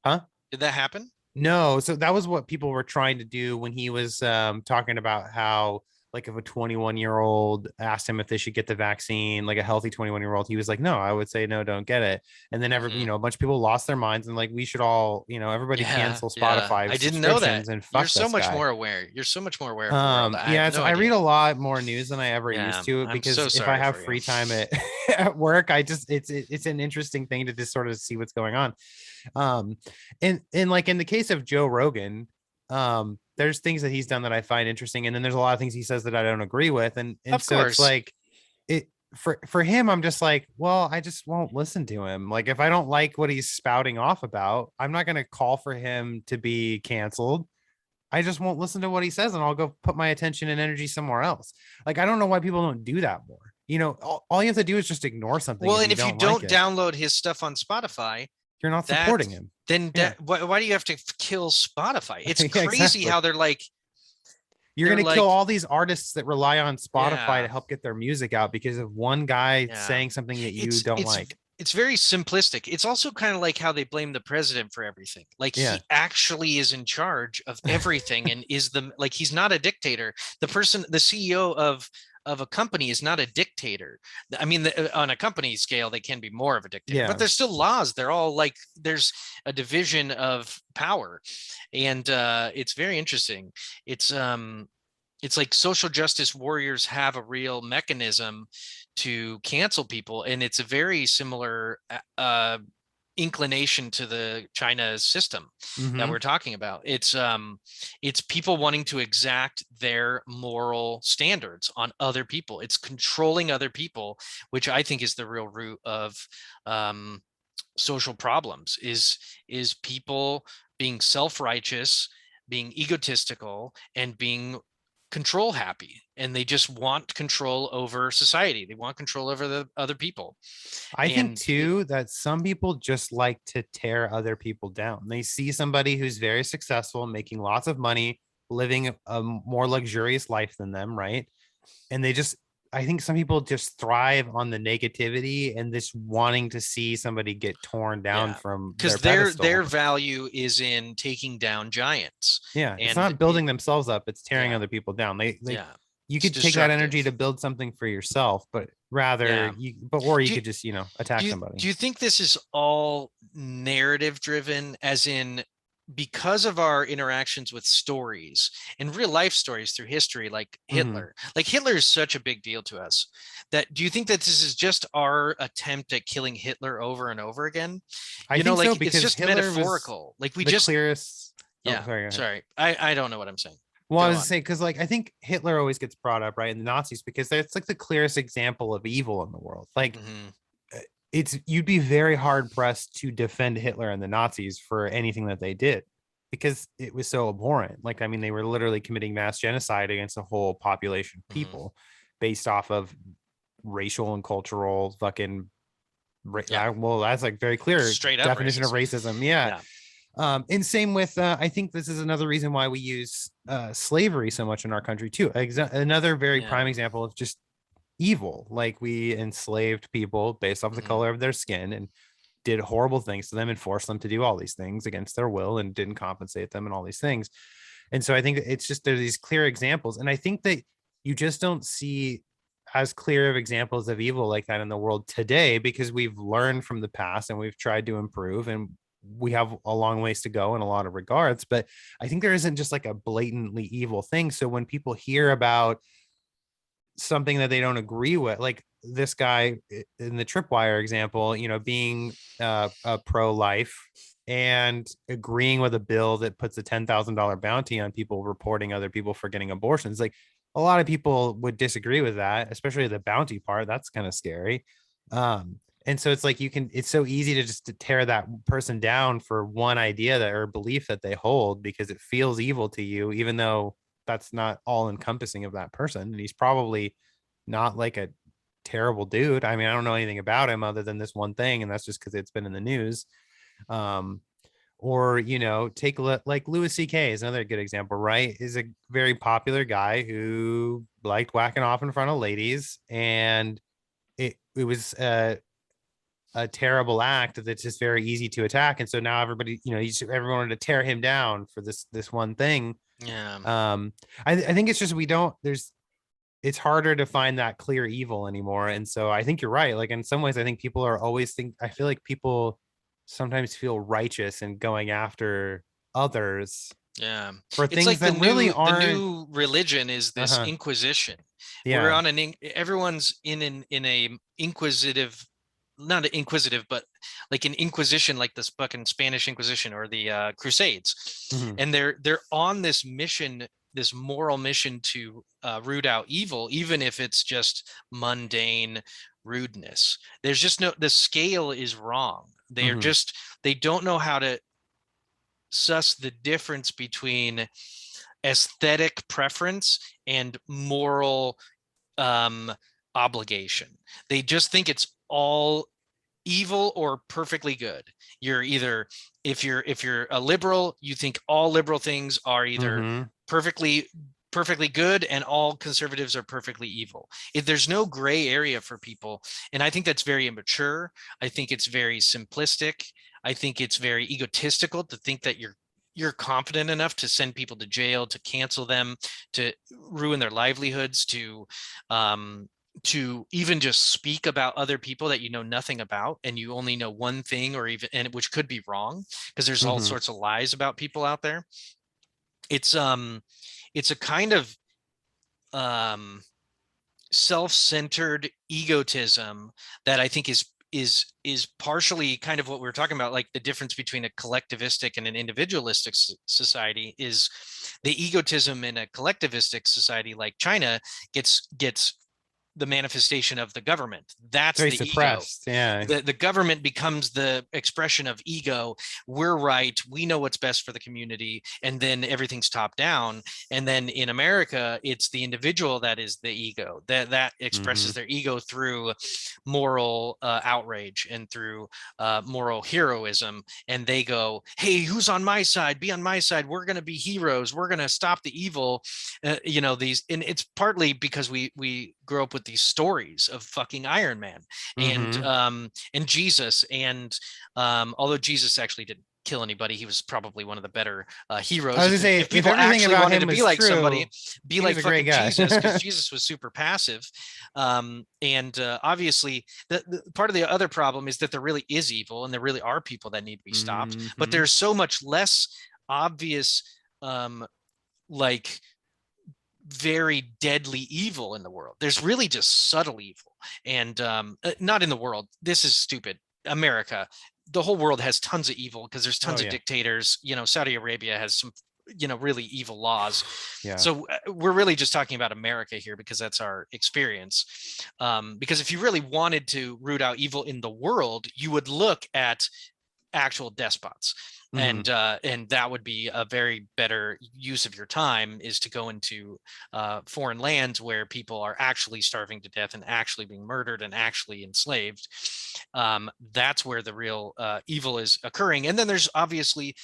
huh. Did that happen? No, so that was what people were trying to do when he was talking about how, like, if a 21-year-old asked him if they should get the vaccine, like a healthy 21-year-old, he was like, no, I would say no, don't get it. And then Hmm. a bunch of people lost their minds and like, we should all, everybody Yeah, cancel yeah. Spotify I didn't know that. subscriptions and You're fuck so this much guy. more aware. You're so much more aware of the world. I have Yeah, no so I read idea. a lot more news than I ever used Yeah, to, I'm so because if I sorry have for you. free time at at work, I just it's an interesting thing to just sort of see what's going on. um and like in the case of Joe Rogan, there's things that he's done that I find interesting, and then there's a lot of things he says that I don't agree with, and Of so it's course. like it for him, I'm just like, well, I just won't listen to him. Like if I don't like what he's spouting off about, I'm not going to call for him to be canceled. I just won't listen to what he says, and I'll go put my attention and energy somewhere else. Like I don't know why people don't do that more. All you have to do is just ignore something Well, if and you if you don't like don't it. download his stuff on Spotify, You're not that supporting him. then Yeah. why do you have to kill Spotify? It's Yeah, crazy exactly. how You're they're going to kill like, all these artists that rely on Spotify to yeah, help get their music out because of one guy yeah. saying something that you It's don't it's like. it's very simplistic. It's also kind of like how they blame the president for everything. Like Yeah. he actually is in charge of everything and is the like he's not a dictator. The CEO of a company is not a dictator. I mean, on a company scale, they can be more of a dictator, but Yeah. there's still laws. They're all like there's a division of power, and it's very interesting. It's um it's like social justice warriors have a real mechanism to cancel people, and it's a very similar inclination to the China system that Mm-hmm. we're talking about. It's people wanting to exact their moral standards on other people. It's controlling other people, which I think is the real root of um, social problems. Is people being self-righteous, being egotistical, and being control happy, and they just want control over society. They want control over the other people. I think And too that some people just like to tear other people down. They see somebody who's very successful, making lots of money, living a more luxurious life than them, right? And I think some people just thrive on the negativity and this wanting to see somebody get torn down yeah, from their because their pedestal. value is in taking down giants. Yeah, it's And not building themselves up, it's tearing yeah, other people down. They yeah, you it's could take that destructive. energy to build something for yourself, but rather Yeah. or you do you, could just, attack do somebody. you think this is all narrative driven, as in because of our interactions with stories and real life stories through history, like Mhm. Hitler is such a big deal to us, that do you think that this is just our attempt at killing Hitler over and over again? I think so Like it's because just Hitler was metaphorical. Like we the just, clearest. Oh, yeah, sorry, go ahead. sorry. I don't know what I'm saying. Well, I Go was on. saying because like I think Hitler always gets brought up, right, in the Nazis because that's like the clearest example of evil in the world. Like Hmm. it's you'd be very hard pressed to defend Hitler and the Nazis for anything that they did because it was so abhorrent. Like I mean, they were literally committing mass genocide against a whole population of Hmm. people based off of racial and cultural fucking Yeah. well, that's like very clear Straight up definition of racism. racism. Yeah. Yeah. And same with, I think this is another reason why we use slavery so much in our country too. Another very prime Yeah. example of just evil. Like we enslaved people based off the Hmm. color of their skin and did horrible things to them and forced them to do all these things against their will and didn't compensate them and all these things. And so I think it's just there's these clear examples. And I think that you just don't see as clear of examples of evil like that in the world today because we've learned from the past and we've tried to improve and we have a long ways to go in a lot of regards. But I think there isn't just like a blatantly evil thing. So when people hear about something that they don't agree with, like this guy in the tripwire example, being pro-life and agreeing with a bill that puts a $10,000 bounty on people reporting other people for getting abortions. Like a lot of people would disagree with that, especially the bounty part. That's kind of scary. And so it's like it's so easy to just to tear that person down for one idea that or belief that they hold because it feels evil to you, even though that's not all encompassing of that person. And he's probably not like a terrible dude. I mean, I don't know anything about him other than this one thing, and that's just because it's been in the news. Um, or take like Louis C.K. is another good example, right? Is a very popular guy who liked whacking off in front of ladies, and it was a terrible act that's just very easy to attack. And so now everybody, everyone wanted to tear him down for this one thing. Yeah. I think it's just it's harder to find that clear evil anymore. And so I think you're right. Like in some ways, I think people are always I feel like people sometimes feel righteous in going after others Yeah. for It's things like that really the aren't. new religion is this Uh-huh. inquisition. We're Yeah. on everyone's in a inquisitive not inquisitive, but like an inquisition, like this fucking Spanish Inquisition or the Crusades. Mm-hmm. And they're on this mission, this moral mission to root out evil, even if it's just mundane rudeness. There's just no, the scale is wrong. They're Mm-hmm. just, they don't know how to suss the difference between aesthetic preference and moral obligation. They just think it's all evil or perfectly good. You're either, if you're a liberal, you think all liberal things are either Mm-hmm. perfectly good and all conservatives are perfectly evil. If there's no gray area for people, and I think that's very immature. I think it's very simplistic. I think it's very egotistical to think that you're confident enough to send people to jail, to cancel them, to ruin their livelihoods, to even just speak about other people that you know nothing about and you only know one thing, or even, and which could be wrong, because there's all Mm-hmm. sorts of lies about people out there. It's a kind of self-centered egotism that I think is partially kind of what we were talking about, like the difference between a collectivistic and an individualistic society is the egotism in a collectivistic society like China gets the manifestation of the government. That's Very the ego. suppressed. Yeah. The government becomes the expression of ego. We're right. We know what's best for the community. And then everything's top down. And then in America, it's the individual that is the ego, that expresses their ego through moral outrage and through moral heroism. And they go, hey, who's on my side? Be on my side. We're going to be heroes. We're going to stop the evil. These, and it's partly because we grew up with these stories of fucking Iron Man and Jesus, and although Jesus actually didn't kill anybody, he was probably one of the better heroes. I was gonna say, if people everything actually about wanted him to be was like true, somebody, be like fucking Jesus, because guy. Jesus was super passive. Obviously, the part of the other problem is that there really is evil, and there really are people that need to be stopped. But there's so much less obvious, like very deadly evil in the world. There's really just subtle evil, and not in the world. This is stupid. America, the whole world has tons of evil because there's tons of dictators. Saudi Arabia has some, really evil laws. Yeah. So we're really just talking about America here because that's our experience. Because if you really wanted to root out evil in the world, you would look at actual despots. And that would be a very better use of your time, is to go into foreign lands where people are actually starving to death and actually being murdered and actually enslaved. That's where the real evil is occurring. And then there's obviously,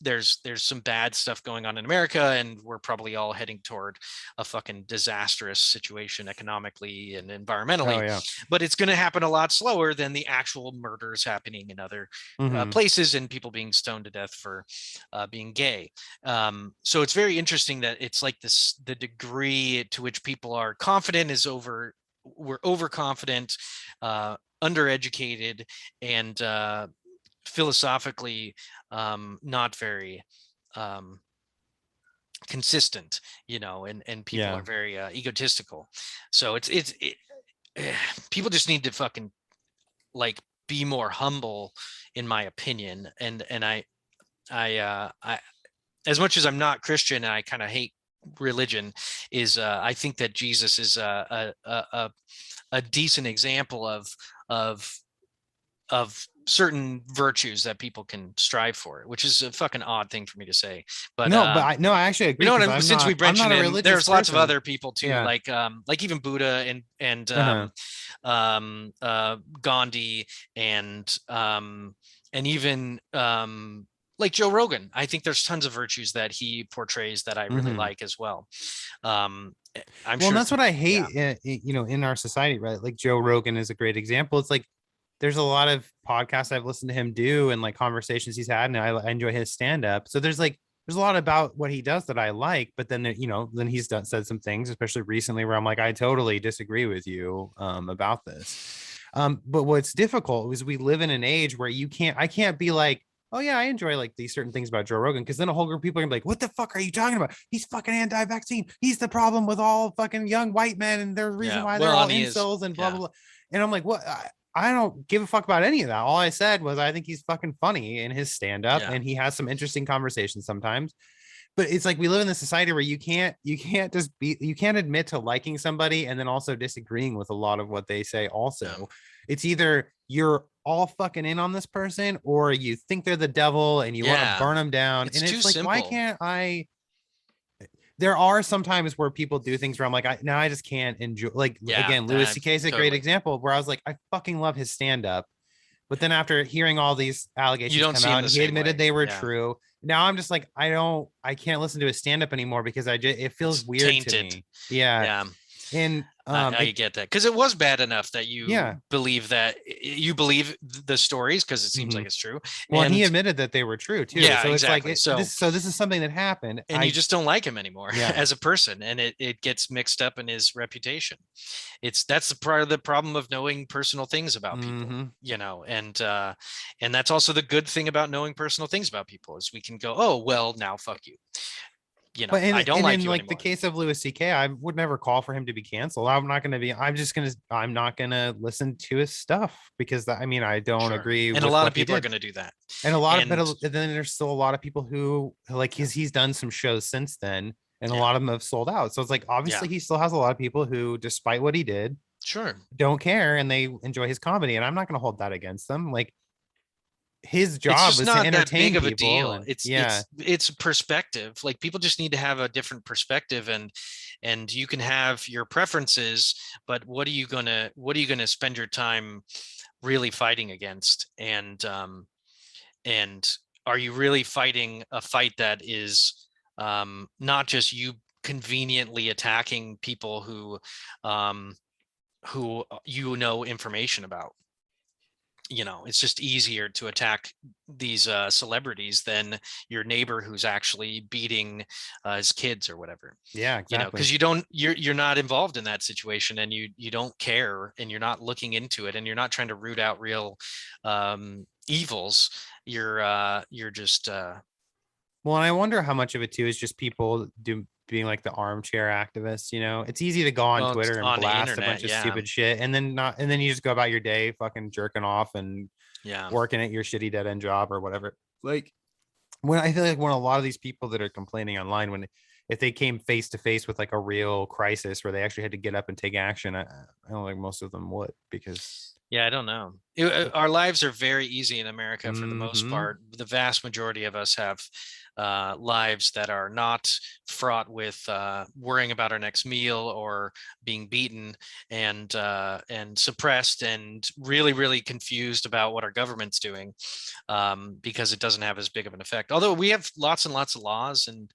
there's some bad stuff going on in America, and we're probably all heading toward a fucking disastrous situation economically and environmentally. But it's going to happen a lot slower than the actual murders happening in other places, and people being stoned to death for being gay. So it's very interesting that it's like this, the degree to which people are confident is we're overconfident, undereducated, and philosophically not very consistent, and people are very egotistical. So it's people just need to fucking like be more humble, in my opinion. And I as much as I'm not Christian and I kind of hate religion, is I think that Jesus is a decent example of certain virtues that people can strive for, which is a fucking odd thing for me to say. But I actually agree. Since we mentioned him, there's lots of other people too, like even Buddha and Gandhi and even like Joe Rogan. I think there's tons of virtues that he portrays that I really like as well. I'm sure that's what I hate, in our society, right? Like Joe Rogan is a great example. It's like, there's a lot of podcasts I've listened to him do and like conversations he's had, and I enjoy his stand-up. So there's a lot about what he does that I like, but then, then he's said some things, especially recently, where I'm like, I totally disagree with you about this. But what's difficult is we live in an age where I can't be like, oh yeah, I enjoy like these certain things about Joe Rogan, because then a whole group of people are gonna be like, what the fuck are you talking about? He's fucking anti-vaccine. He's the problem with all fucking young white men, and there's a reason why they're all incels and blah blah blah. And I'm like, what? I don't give a fuck about any of that. All I said was I think he's fucking funny in his stand-up, Yeah. and he has some interesting conversations sometimes. But it's like we live in a society where you can't just be you can't admit to liking somebody and then also disagreeing with a lot of what they say Yeah. also. It's either you're all fucking in on this person or you think they're the devil and you want to Yeah. burn them down. It's And too it's like, why simple. can't I? There are some times where people do things where I'm like, now I just can't enjoy. Like Yeah. again, Louis C.K. is a great Totally. example where I was like, I fucking love his stand up, but then after hearing all these You allegations don't come see him out the and he same admitted way. they were Yeah. true, now I'm just like, I can't listen to his stand up anymore because it feels It's weird to tainted. me. Yeah. Yeah. And I get that because it was bad enough that you yeah. believe the stories because it seems Mm-hmm. like it's true. Well, and he And admitted that they were true too. yeah, So it's like exactly. So this is something that happened. and you just don't like him anymore Yeah. as a person, and it gets mixed up in his reputation. That's the part of the problem of knowing personal things about people, Mm-hmm. and that's also the good thing about knowing personal things about people is we can go, oh well, now fuck you, But I don't and like in you like the anymore. case of Louis C.K., I would never call for him to be canceled. I'm not gonna listen to his stuff because I mean I don't Sure. agree And a with lot of what he people are did. going to do that. And a lot of And but then there's still a lot of people who like yeah, he's done some shows since then, and a yeah, lot of them have sold out. So it's like yeah, obviously he still has a lot of people who, despite what he did, sure. don't care and they enjoy his comedy. And I'm not gonna hold that against them. Like his It's job just was to not that big entertain of a people, deal. and It's yeah. it's perspective. Like people just need to have a different perspective, and you can have your preferences, but what are you gonna spend your time really fighting against? And are you really fighting a fight that is not just you conveniently attacking people um, who information about? It's just easier to attack these celebrities than your neighbor who's actually beating his kids or whatever. Yeah, exactly. Because you're not involved in that situation, and you don't care, and you're not looking into it, and you're not trying to root out real evils. You're just Well, and I wonder how much of it too is just people being like the armchair activists. It's easy to go on well, it's Twitter and on the blast a internet. bunch of Yeah, stupid shit, and then you just go about your day, fucking jerking off and yeah, working at your shitty dead end job or whatever. Like when I feel like when a lot of these people that are complaining online, when if they came face to face with like a real crisis where they actually had to get up and take action, I don't think most of them would because. yeah. I don't know. Our lives are very easy in America for the most Mm-hmm. part. The vast majority of us have lives that are not fraught with worrying about our next meal or being beaten and suppressed and really, really confused about what our government's doing because it doesn't have as big of an effect. Although we have lots and lots of laws and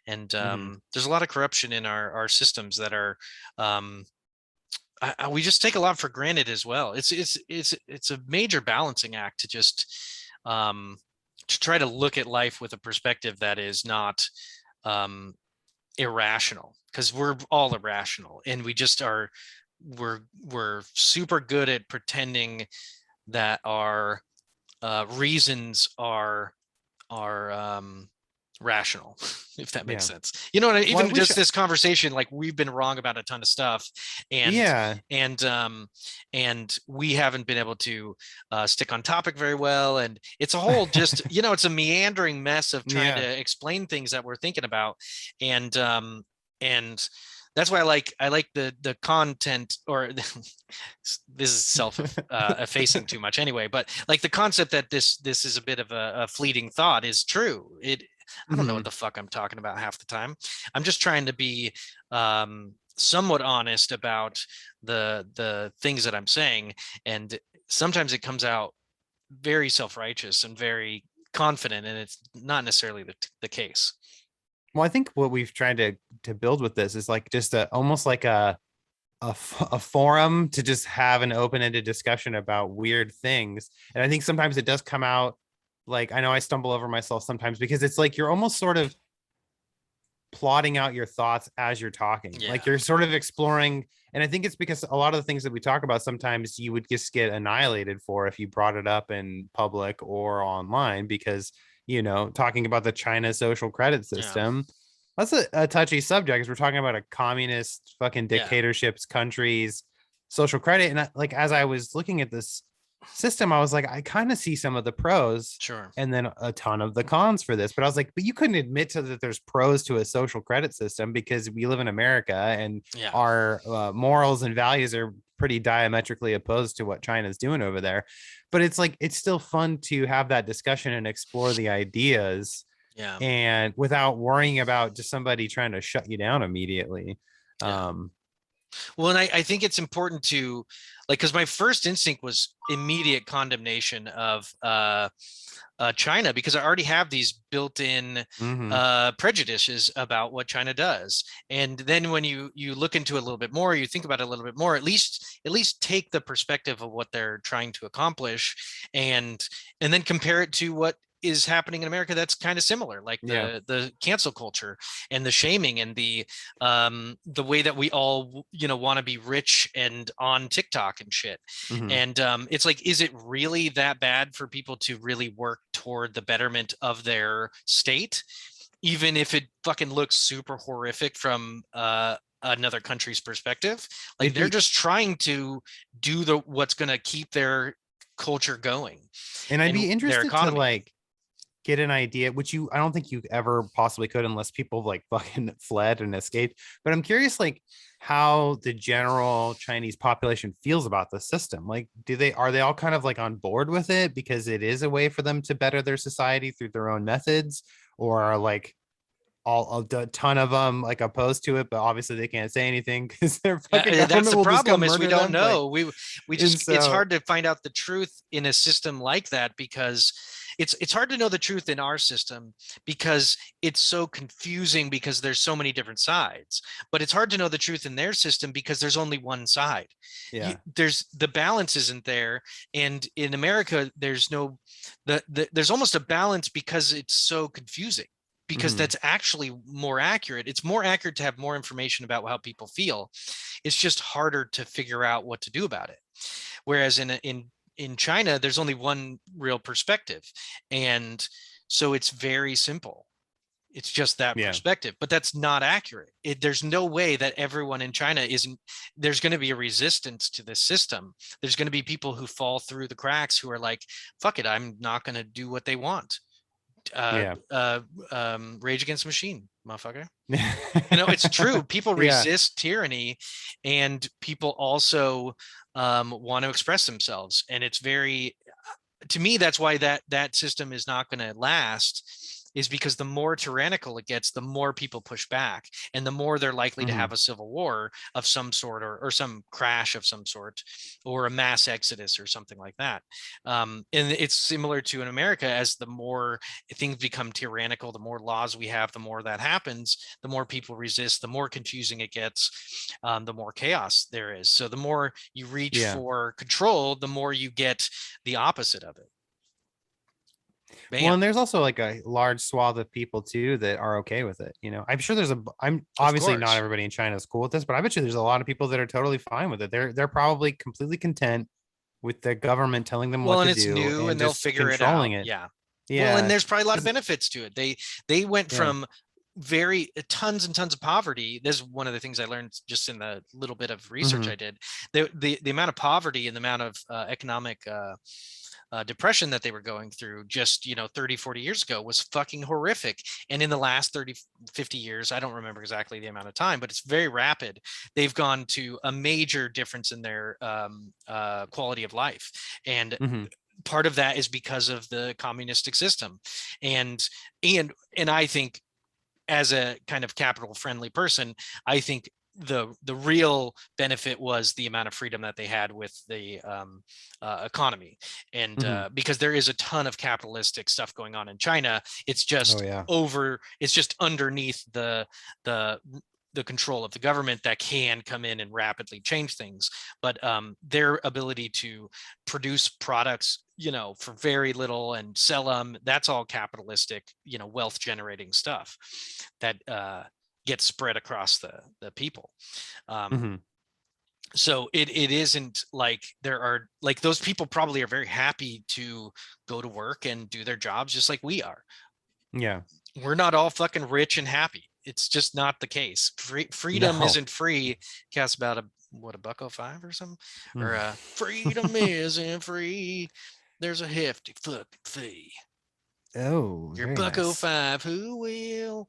Mm-hmm. there's a lot of corruption in our systems that are um, we just take a lot for granted as well. It's a major balancing act um, to try to look at life with a perspective that is not um, irrational, because we're all irrational, and we just are. We're super good at pretending that our reasons are rational, if that makes Yeah. sense. You know what Well, I even wish. just this conversation, like we've been wrong about a ton of stuff, and Yeah. and and we haven't been able to stick on topic very well, and it's a whole just it's a meandering mess of trying Yeah. to explain things that we're thinking about, and that's why I like the content, or this is self effacing too much anyway, but like the concept that this is a bit of a fleeting thought is true. I don't know what Mm-hmm. the fuck I'm talking about half the time. I'm just trying to be somewhat honest about the things that I'm saying, and sometimes it comes out very self-righteous and very confident, and it's not necessarily the case. Well, I think what we've tried to build with this is like just almost like a forum to just have an open-ended discussion about weird things. And I think sometimes it does come out like I know I stumble over myself sometimes because it's like you're almost sort of plotting out your thoughts as you're talking. Like Yeah, you're sort of exploring. And I think it's because a lot of the things that we talk about sometimes you would just get annihilated for if you brought it up in public or online because, talking about the China social credit yeah, system, that's a touchy subject because we're talking about a communist fucking yeah, dictatorship's country's social credit. And like, as I was looking at this, system, I was like, I kind of see some of the pros Sure. and then a ton of the cons for this. But I was like, but you couldn't admit to that there's pros to a social credit system because we live in America and Yeah. our morals and values are pretty diametrically opposed to what China's doing over there. But it's like, it's still fun to have that discussion and explore the ideas Yeah. and without worrying about just somebody trying to shut you down immediately. Yeah. Um, Well, and I think it's important to like, because my first instinct was immediate condemnation of China, because I already have these built-in mhm. prejudices about what China does. And then when you look into it a little bit more, you think about it a little bit more, at least take the perspective of what they're trying to accomplish, and then compare it to what is happening in America that's kind of similar, like Yeah. the cancel culture and the shaming and the way that we all want to be rich and on TikTok and shit. Mhm. And it's like, is it really that bad for people to really work toward the betterment of their state, even if it fucking looks super horrific from another country's perspective? Like, It'd they're be just trying to do the what's going to keep their culture going and I'd and be their interested to economy. like get an idea, which I don't think you ever possibly could unless people like fucking fled and escaped. But I'm curious, like, how the general Chinese population feels about the system. Like, are they all kind of like on board with it because it is a way for them to better their society through their own methods, or are like all a ton of them like opposed to it, but obviously they can't say anything because their fucking That's government the will just come problem, is we murder don't them. Like, know. We and just, it's so hard to find out the truth in a system like that, because it's hard to know the truth in our system because it's so confusing, because there's so many different sides. But it's hard to know the truth in their system because there's only one side. yeah. There's the balance isn't there, and in America there's no there's almost a balance because it's so confusing, because Mhm. that's actually more accurate. It's more accurate to have more information about how people feel. It's just harder to figure out what to do about it. Whereas in China, there's only one real perspective, and so it's very simple. It's just that Yeah. perspective, but that's not accurate. There's no way that everyone in China isn't. There's going to be a resistance to this system. There's going to be people who fall through the cracks, who are like, "Fuck it, I'm not going to do what they want." uh, Yeah. uh, Rage Against the Machine, motherfucker. It's true. People Yeah. resist tyranny, and people also want to express themselves. And it's very, to me, that's why that system is not going to last, is because the more tyrannical it gets, the more people push back, and the more they're likely to Mhm. have a civil war of some sort, or some crash of some sort, or a mass exodus or something like that. And it's similar to in America. As the more things become tyrannical, the more laws we have, the more that happens, the more people resist, the more confusing it gets, the more chaos there is. So the more you reach Yeah. for control, the more you get the opposite of it. Well, Bam. and there's also like a large swath of people too that are okay with it. I'm sure I'm Of obviously not course. everybody in China is cool with this, but I bet you there's a lot of people that are totally fine with it. They're probably completely content with the government telling them what Well, to and it's do new and and they'll just figure it controlling out. it. Yeah. Well, and Yeah. there's probably a lot of 'Cause- benefits to it. They went Yeah. from very tons and tons of poverty. This is one of the things I learned just in the little bit of research Hmm. I did. The amount of poverty and the amount of economic depression that they were going through just 30, 40 years ago was fucking horrific. And in the last 30, 50 years, I don't remember exactly the amount of time, but it's very rapid. They've gone to a major difference in their quality of life. And Hmm. part of that is because of the communistic system. And and and I think, as a kind of capital friendly person, I think the real benefit was the amount of freedom that they had with the economy. And Hmm. because there is a ton of capitalistic stuff going on in China, Oh yeah. it's just underneath the the control of the government that can come in and rapidly change things. But their ability to produce products, for very little and sell them, that's all capitalistic, wealth generating stuff that gets spread across the people. Um, Hmm. so it isn't like there are, like, those people probably are very happy to go to work and do their jobs just like we are. Yeah. We're not all fucking rich and happy. It's just not the case. Freedom No. isn't free. Cast about what, a $1.05 or something, Mm. or freedom isn't free. There's a hefty fucking fee. Oh, Your very nice. $1.05, who will?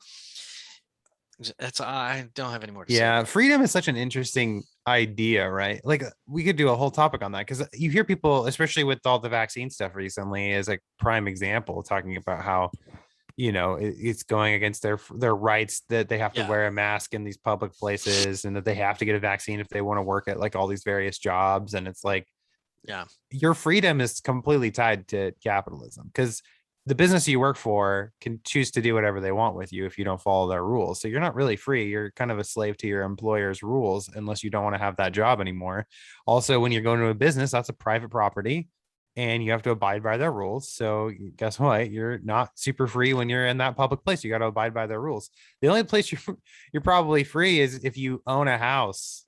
That's, I don't have any more to say Yeah, about freedom is such an interesting idea, right? Like we could do a whole topic on that because you hear people, especially with all the vaccine stuff recently, as a prime example, talking about how it's going against their rights that they have it. to Yeah, wear a mask in these public places and that they have to get a vaccine if they want to work at like all these various jobs. And it's like yeah, your freedom is completely tied to capitalism because the business you work for can choose to do whatever they want with you if you don't follow their rules. So you're not really free. You're kind of a slave to your employer's rules unless you don't want to have that job anymore. Also, when you're going to a business, that's a private property and you have to abide by their rules. So guess what? You're not super free when you're in that public place. You got to abide by their rules. The only place you're probably free is if you own a house.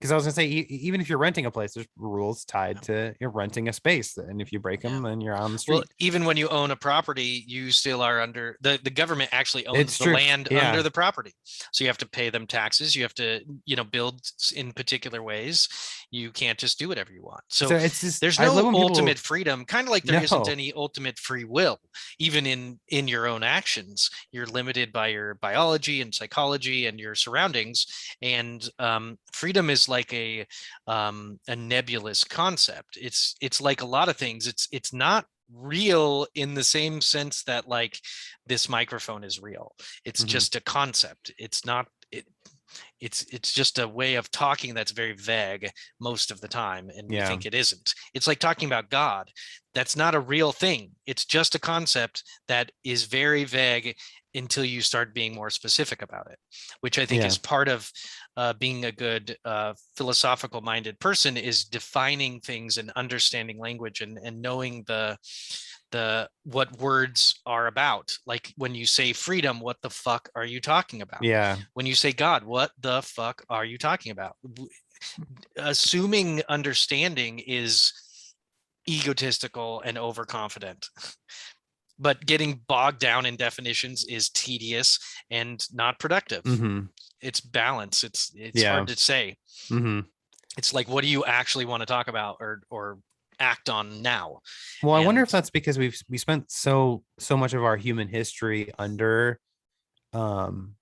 Because I was gonna say, even if you're renting a place, there's rules tied to you're renting a space, and if you break yeah. them, then you're on the Well, street. even when you own a property, you still are under the government actually owns It's the true. land under Yeah, the property. So you have to pay them taxes. You have to, build in particular ways. You can't just do whatever you want. So so it's just there's I love no when ultimate people freedom, kind of like there isn't no, any ultimate free will, even in your own actions. You're limited by your biology and psychology and your surroundings. And freedom is like a nebulous concept. It's like a lot of things. It's not real in the same sense that like this microphone is real. It's Mhm. just a concept. It's not it, it's just a way of talking that's very vague most of the time, and we Yeah, think it isn't. It's like talking about God. That's not a real thing. It's just a concept that is very vague until you start being more specific about it, which I think yeah, is part of being a good philosophical minded person, is defining things and understanding language, and knowing the what words are about. Like when you say freedom, what the fuck are you talking about? yeah, When you say God, what the fuck are you talking about? Assuming understanding is egotistical and overconfident. But getting bogged down in definitions is tedious and not productive. hmm, It's balance. It's yeah, hard to say. hmm. It's like, what do you actually want to talk about or act on now? Well, I wonder And if that's because we spent so much of our human history under, um,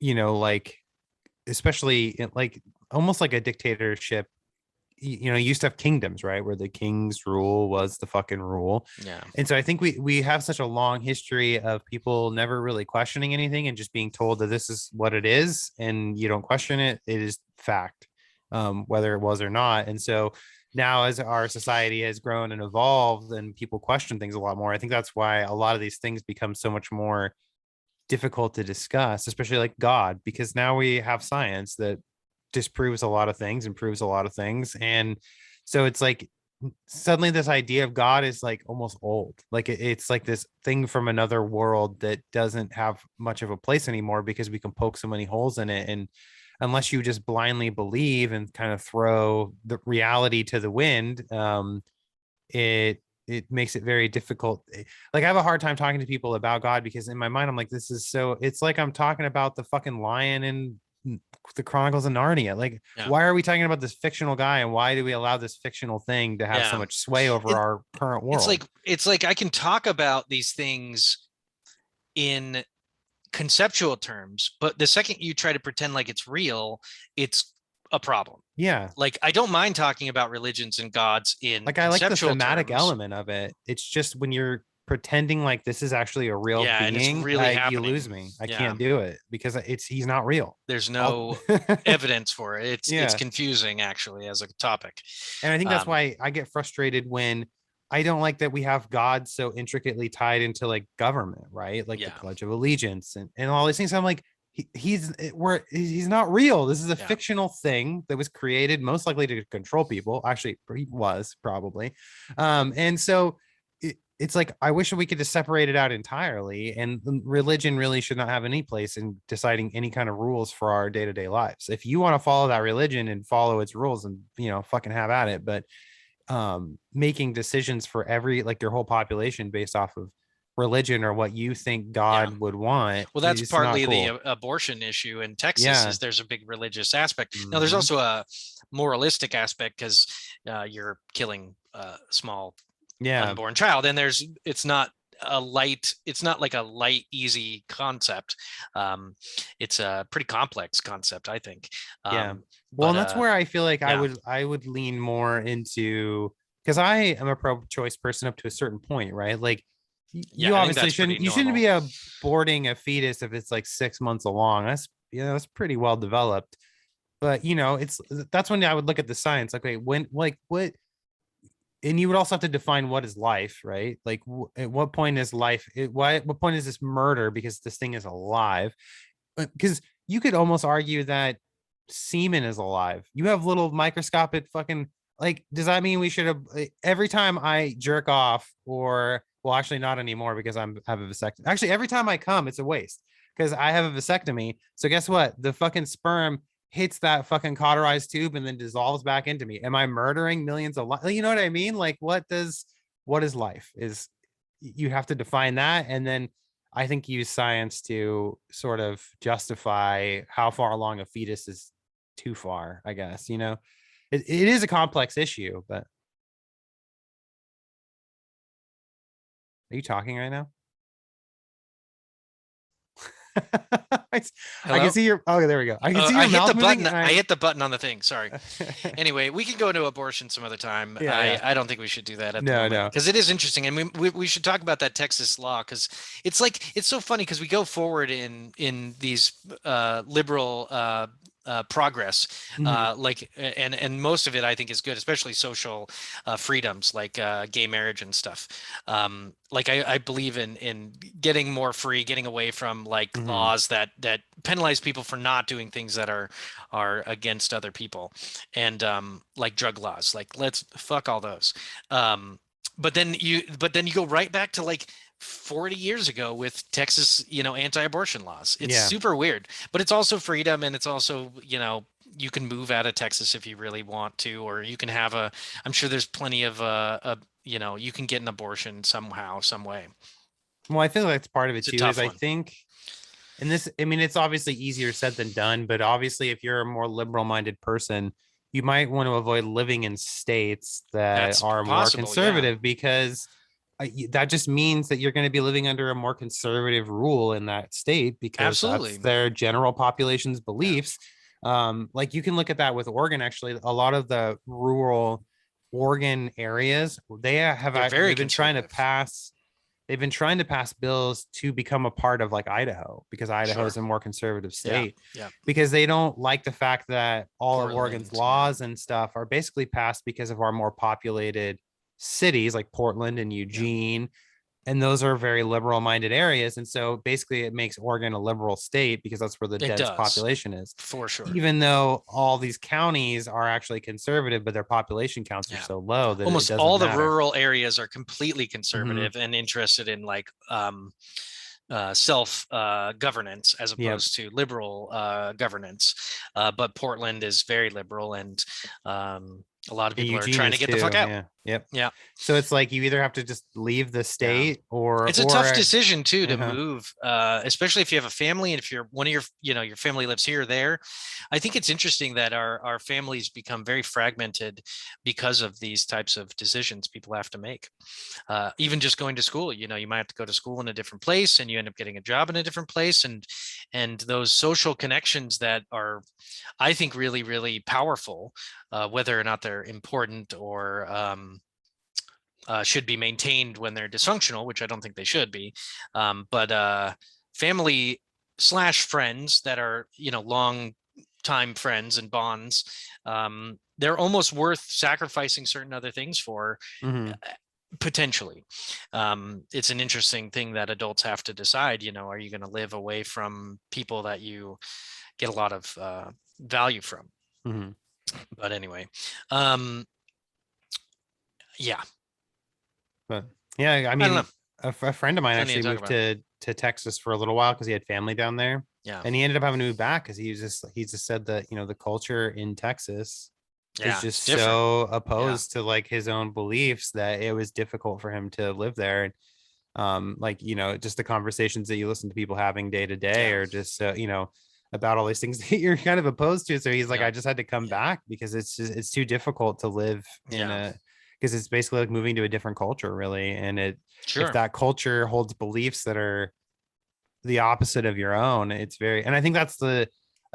like especially like almost like a dictatorship. You used to have kingdoms, right, where the king's rule was the fucking rule. yeah, And so I think we have such a long history of people never really questioning anything and just being told that this is what it is and you don't question it, it is fact, whether it was or not. And so now as our society has grown and evolved and people question things a lot more, I think that's why a lot of these things become so much more difficult to discuss, especially like God, because now we have science that disproves a lot of things and proves a lot of things. And so it's like suddenly this idea of God is like almost old. Like it's like this thing from another world that doesn't have much of a place anymore because we can poke so many holes in it. And unless you just blindly believe and kind of throw the reality to the wind, it makes it very difficult. Like I have a hard time talking to people about God because in my mind I'm like, this is so, it's like I'm talking about the fucking lion in the Chronicles of Narnia. Like, yeah, why are we talking about this fictional guy and why do we allow this fictional thing to have so yeah. much sway over It, our current it's world? like it's like I can talk about these things in conceptual terms, but the second you try to pretend like it's real, it's a problem. Yeah. Like I don't mind talking about religions and gods in Like I like the conceptual thematic terms. element of it. It's just when you're pretending like this is actually a real Yeah, and it's being, really you happening. lose me. I Yeah, can't do it because he's not real. there's I'll no evidence for it. It's yeah. confusing actually as a topic. And I think that's Um, why I get frustrated when I don't like that we have God so intricately tied into like government, right? Like the yeah, Pledge of Allegiance and all these things. I'm like, he's not real. This is a yeah, fictional thing that was created most likely to control people. Actually, he was probably. And so it's like I wish we could just separate it out entirely. And religion really should not have any place in deciding any kind of rules for our day-to-day lives. If you want to follow that religion and follow its rules and fucking have at it, but making decisions for every like your whole population based off of religion or what you think Yeah. God would want, Well, that's it's not partly the cool. abortion issue in Texas Yeah. is there's a big religious aspect. Now, there's Hmm. also a moralistic aspect because you're killing a small Yeah. unborn child, and it's not like a light, easy concept. Um, it's a pretty complex concept, I think. Yeah. Well, But and that's where I feel like yeah, I would lean more into, because I am a pro-choice person up to a certain point, right? Like yeah, you I think obviously that's pretty shouldn't normal. be aborting a fetus if it's like 6 months along. That's, that's pretty well developed. But it's that's when I would look at the science. Like, wait, when, like, what, and you would also have to define what is life, right? Like, at what point is life? What point is this murder because this thing is alive? Because you could almost argue that semen is alive. You have little microscopic fucking, like, does that mean we should have, every time I jerk off, or well, actually not anymore because have a vasectomy. Actually, every time I come, it's a waste because I have a vasectomy. So guess what? The fucking sperm hits that fucking cauterized tube and then dissolves back into me. Am I murdering millions of lives? You know what I mean? Like, what is life? Is you have to define that, and then I think use science to sort of justify how far along a fetus is too far, I guess, it is a complex issue, but are you talking right now? I can Hello. see your, oh, there we go. I can see I your hit the mouth moving button. and I hit the button on the thing. Sorry. I Anyway, we can go to abortion some other time. yeah, yeah. I don't think we should do that at the No, moment no. because it is interesting, and we should talk about that Texas law because it's so funny because we go forward in these liberal progress, Mhm. and most of it I think is good, especially social freedoms like gay marriage and stuff. Like I believe in getting more free, getting away from like Mhm. laws that penalize people for not doing things that are against other people, and like drug laws, like let's fuck all those. um but then you go right back to like 40 years ago with Texas, anti-abortion laws. It's Yeah. super weird, but it's also freedom, and it's also, you can move out of Texas if you really want to, or you can have I'm sure there's plenty of you can get an abortion somehow, some way. Well, I feel like that's part of it It's a too, is tough I one. think, and this, I mean, it's obviously easier said than done, but obviously if you're a more liberal minded person, you might want to avoid living in states that That's are more possible, yeah. conservative, because that just means that you're going to be living under a more conservative rule in that state because that's Absolutely. their general population's Yeah, beliefs. Like you can look at that with Oregon. Actually, a lot of the rural Oregon areas, they're very they've been trying to conservative. pass, bills to become a part of like Idaho, because Idaho Sure. is a more conservative Yeah, state, yeah. because they don't like the fact that all of Oregon's Portland, yeah, laws and stuff are basically passed because of our more populated cities like Portland and yeah. Eugene, and those are very liberal minded areas, and so basically it makes Oregon a liberal state because that's where the It dense does, population is, for sure. even though all these counties are actually conservative, but their population counts are Yeah. so low that it Almost doesn't all the matter. rural areas are completely Hmm. conservative and interested in like self governance as Yep. opposed to liberal governance. But Portland is very liberal, and a lot of And people are Eugene trying to is get the fuck too. out. Yeah. Yep. Yeah. So it's like you either have to just leave the Yeah. state, or It's a tough or decision too to uh move, especially if you have a family and if you're one of your family lives here or there. I think it's interesting that our families become very fragmented because of these types of decisions people have to make. Even just going to school, you might have to go to school in a different place, and you end up getting a job in a different place, and those social connections that are, I think, really, really powerful, whether or not they're important or should be maintained when they're dysfunctional, which I don't think they should be. But family slash friends that are, long time friends and bonds, they're almost worth sacrificing certain other things for, hmm potentially. It's an interesting thing that adults have to decide, are you going to live away from people that you get a lot of value from? hmm But anyway, um, yeah, but yeah, I I don't mean, know. a friend of mine Plenty to actually talk moved about. to Texas for a little while because he had family down there, Yeah. and he ended up having to move back because he just said that the culture in Texas is Yeah. It's just different. so Yeah. opposed to like his own beliefs that it was difficult for him to live there. like, just the conversations that you listen to people having day to day, Yeah. or just about all these things that you're kind of opposed to. So he's like, Yeah. I just had to come back because it's too difficult to live in Yeah. a, because it's basically like moving to a different culture, really. And if Sure. that culture holds beliefs that are the opposite of your own, it's very, and I think that's a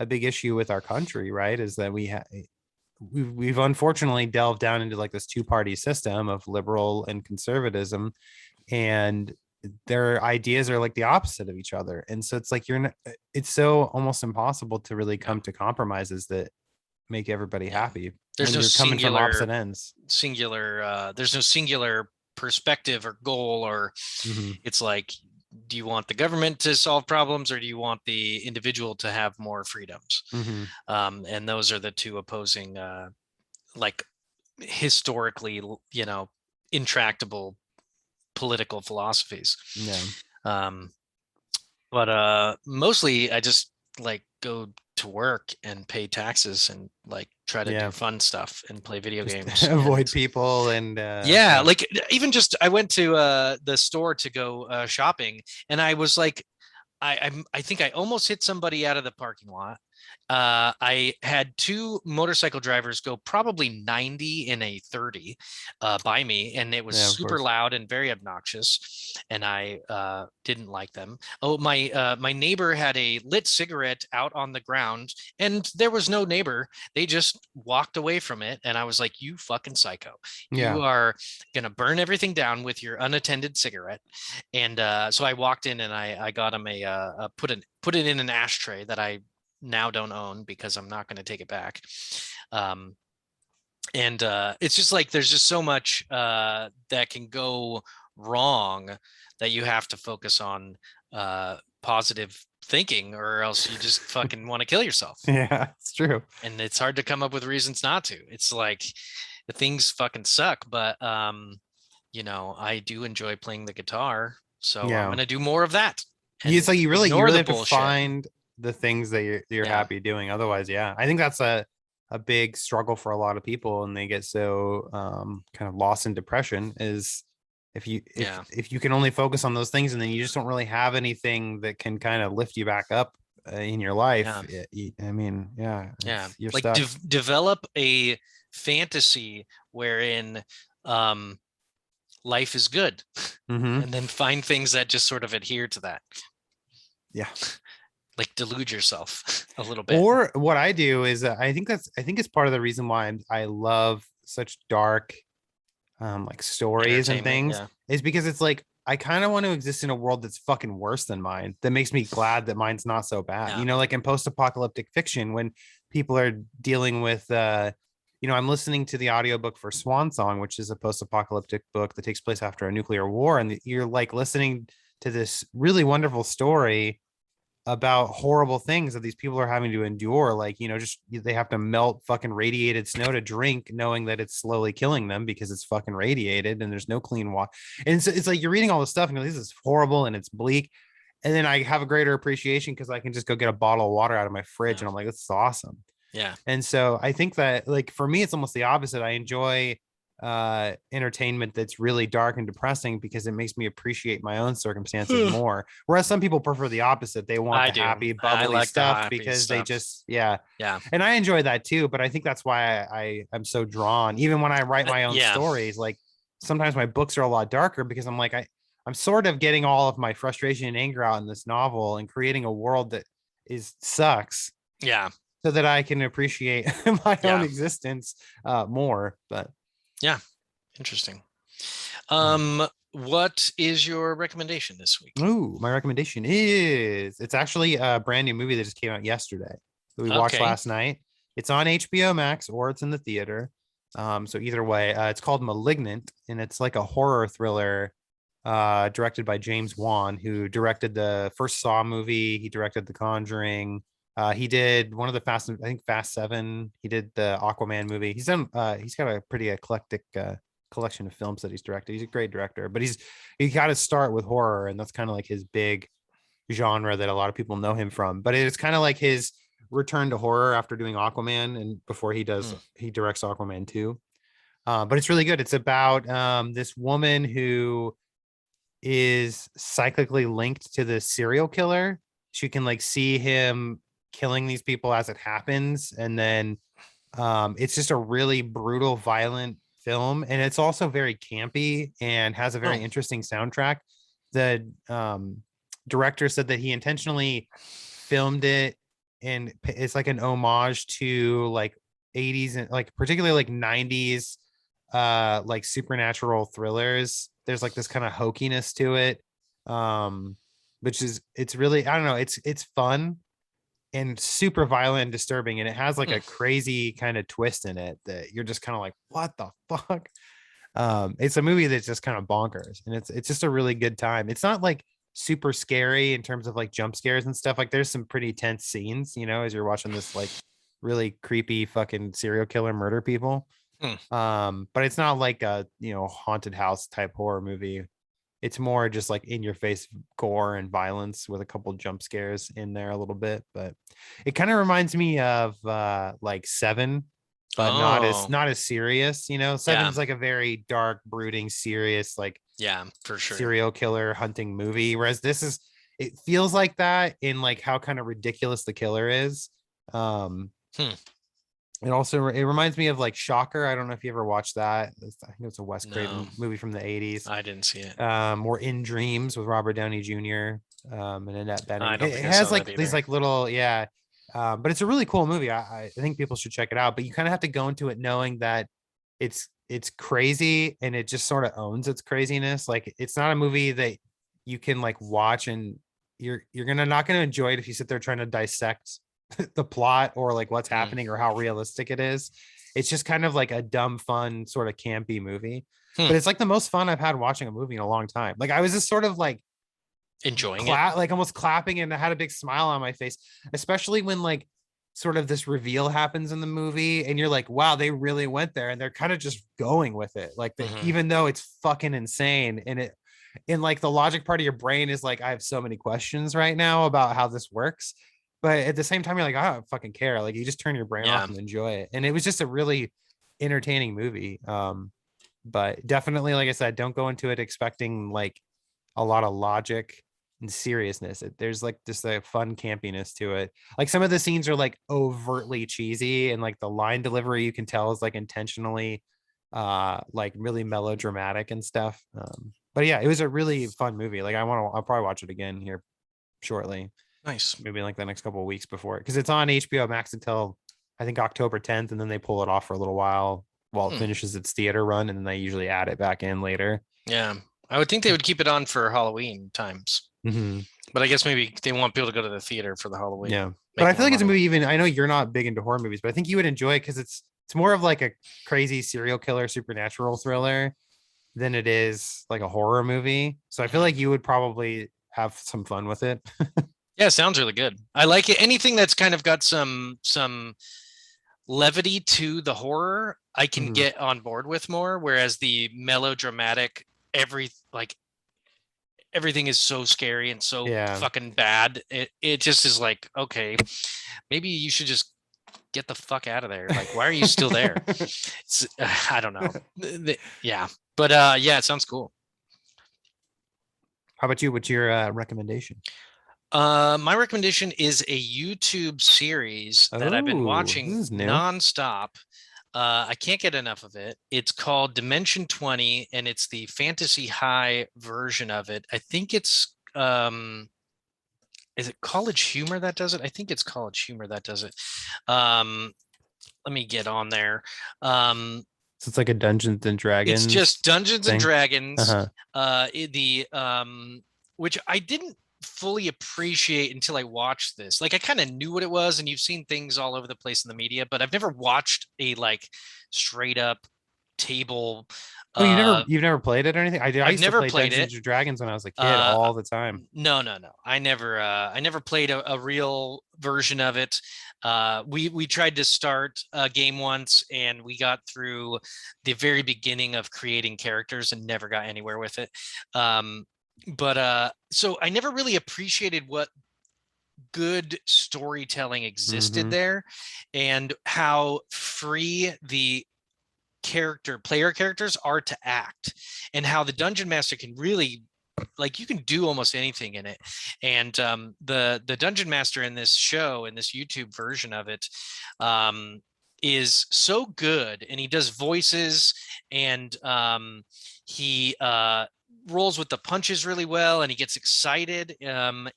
big issue with our country, right? Is that we've unfortunately delved down into like this two-party system of liberal and conservatism, and their ideas are like the opposite of each other. And so it's like it's so almost impossible to really Yeah. come to compromises that make everybody Yeah. happy There's when no you're coming from opposite ends. there's no singular perspective or goal, or Mm-hmm. it's like, do you want the government to solve problems, or do you want the individual to have more freedoms? Mm-hmm. And those are the two opposing, like, historically, intractable political philosophies. Yeah. Um, but mostly I just like go to work and pay taxes and like try to do Yeah. fun stuff and play video Just games. avoid And people and yeah, yeah. like even just I went to the store to go shopping, and I was like, I think I almost hit somebody out of the parking lot. I had two motorcycle drivers go probably 90 in a 30 by me, and it was Yeah, of super course. loud and very obnoxious, and I didn't like them. Oh, my neighbor had a lit cigarette out on the ground, and there was no neighbor. They just walked away from it, and I was like, "You fucking psycho! You Yeah. are gonna burn everything down with your unattended cigarette." And so I walked in and I got him put it in an ashtray that I now don't own because I'm not going to take it back. Um, and it's just like there's just so much that can go wrong that you have to focus on positive thinking, or else you just fucking want to kill yourself. Yeah, it's true. And it's hard to come up with reasons not to. It's like the things fucking suck, but I do enjoy playing the guitar, so I'm Yeah. gonna do more of that It's and like you ignore really the have to bullshit. find the things that you're Yeah, happy doing. Otherwise, yeah. I think that's a big struggle for a lot of people, and they get so kind of lost in depression, is if you yeah, if you can only focus on those things, and then you just don't really have anything that can kind of lift you back up in your life. yeah, I mean, yeah, yeah. you're Like stuck. develop a fantasy wherein um, life is good, Hmm. and then find things that just sort of adhere to that. Yeah. Like delude yourself a little bit. Or what I do is I think it's part of the reason why I love such dark like stories and Entertainment. things, Yeah, is because it's like I kind of want to exist in a world that's fucking worse than mine. That makes me glad that mine's not so bad. yeah, Like in post-apocalyptic fiction, when people are dealing with I'm listening to the audiobook for Swan Song, which is a post-apocalyptic book that takes place after a nuclear war, and you're like listening to this really wonderful story about horrible things that these people are having to endure, like just they have to melt fucking radiated snow to drink, knowing that it's slowly killing them because it's fucking radiated and there's no clean water. And so it's like you're reading all this stuff and this is horrible and it's bleak, and then I have a greater appreciation because I can just go get a bottle of water out of my fridge, yeah, and I'm like, this is awesome. yeah, And so I think that, like, for me it's almost the opposite. I enjoy entertainment that's really dark and depressing because it makes me appreciate my own circumstances more, whereas some people prefer the opposite. They want I the do. happy I bubbly like the stuff happy because they stuff. just, yeah. Yeah, And I enjoy that too, but I think that's why I'm so drawn, even when I write my own yeah, stories. Like sometimes my books are a lot darker because I'm like, I'm sort of getting all of my frustration and anger out in this novel and creating a world that is sucks, yeah, so that I can appreciate my own yeah, existence more. But yeah. Interesting. yeah. What is your recommendation this week? Ooh, my recommendation is, it's actually a brand new movie that just came out yesterday that we watched Okay. last night. It's on HBO Max or it's in the theater. So either way, it's called Malignant, and it's like a horror thriller directed by James Wan, who directed the first Saw movie. He directed The Conjuring. He did one of the I think Fast Seven. He did the Aquaman movie. He's got a pretty eclectic collection of films that he's directed. He's a great director, but he got to start with horror, and that's kind of like his big genre that a lot of people know him from. But it's kind of like his return to horror after doing Aquaman, and before Hmm. he directs Aquaman 2. But it's really good. It's about this woman who is cyclically linked to the serial killer. She can like see him killing these people as it happens, and then it's just a really brutal, violent film, and it's also very campy and has a very Oh, interesting soundtrack. The director said that he intentionally filmed it, and it's like an homage to like 80s and like particularly like 90s like supernatural thrillers. There's like this kind of hokiness to it, um which is it's really, I don't know, it's fun and super violent and disturbing, and it has like hmm. a crazy kind of twist in it that you're just kind of like, what the fuck. It's a movie that's just kind of bonkers, and it's just a really good time. It's not like super scary in terms of like jump scares and stuff. Like there's some pretty tense scenes, you know, as you're watching this like really creepy fucking serial killer murder people. Hmm. But it's not like a, you know, haunted house type horror movie. It's more just like in your face gore and violence with a couple jump scares in there a little bit. But it kind of reminds me of like Seven, but Oh, not as serious. You know, yeah, Seven's like a very dark, brooding, serious like yeah, for sure. serial killer hunting movie, whereas this is, it feels like that in like how kind of ridiculous the killer is. Um, Hmm. it also it reminds me of like Shocker. I don't know if you ever watched that. I think it's a Wes No, Craven movie from the 80s. I didn't see it. Or In Dreams with Robert Downey Jr. And Annette Bening. I don't It think I saw has that like these either. like little, yeah. But it's a really cool movie. I think people should check it out. But you kind of have to go into it knowing that it's crazy, and it just sort of owns its craziness. Like it's not a movie that you can like watch and you're gonna not gonna enjoy it if you sit there trying to dissect the plot or like what's Hmm. happening or how realistic it is. It's just kind of like a dumb, fun, sort of campy movie. Hmm. But it's like the most fun I've had watching a movie in a long time. Like I was just sort of like Enjoying it. like almost clapping, and I had a big smile on my face, especially when like sort of this reveal happens in the movie and you're like, wow, they really went there and they're kind of just going with it. Like Hmm. even though it's fucking insane, and it in like the logic part of your brain is like, I have so many questions right now about how this works. But at the same time, you're like, I don't fucking care. Like you just turn your brain Yeah. off and enjoy it. And it was just a really entertaining movie. But definitely, like I said, don't go into it expecting like a lot of logic and seriousness. There's like just a fun campiness to it. Like some of the scenes are like overtly cheesy, and like the line delivery you can tell is like intentionally like really melodramatic and stuff. But yeah, it was a really fun movie. Like I'll probably watch it again here shortly, Nice. maybe like the next couple of weeks before it, because it's on HBO Max until I think October 10th, and then they pull it off for a little while it Hmm. finishes its theater run, and then they usually add it back in later. Yeah. I would think they would keep it on for Halloween times, Mm-hmm. but I guess maybe they want people to go to the theater for the Halloween, Yeah, but make I feel more like it's a money. movie. Even I know you're not big into horror movies, but I think you would enjoy it because it's more of like a crazy serial killer supernatural thriller than it is like a horror movie. So I feel Mhm. like you would probably have some fun with it. Yeah, sounds really good. I like it. Anything that's kind of got some levity to the horror, I can Mhm. get on board with more. Whereas the melodramatic, like everything is so scary and so Yeah. fucking bad. It just is like, okay, maybe you should just get the fuck out of there. Like, why are you still there? It's, I don't know. Yeah, but yeah, it sounds cool. How about you? What's your recommendation? My recommendation is a YouTube series that I've been Oh, this watching is new. nonstop. I can't get enough of it. It's called Dimension 20, and it's the fantasy high version of it. I think it's is it College Humor that does it? I think it's College Humor that does it. Um, let me get on there. Um, So it's like a Dungeons and it's Dragons just Dungeons and thing. Uh Dragons. huh. The which I didn't fully appreciate until I watched this. Like I kind of knew what it was, and you've seen things all over the place in the media, but I've never watched a like straight up table. Oh, Uh, you've never played it or anything? I did. I I've used to never play played it. Dungeons and Dragons when I was a kid Uh, all the time. no. I never played a real version of it. We tried to start a game once, and we got through the very beginning of creating characters and never got anywhere with it. But so I never really appreciated what good storytelling existed Mm-hmm. there, and how free the player characters are to act, and how the dungeon master can really like you can do almost anything in it. And the dungeon master in this show, in this YouTube version of it, is so good, and he does voices, and he rolls with the punches really well, and he gets excited.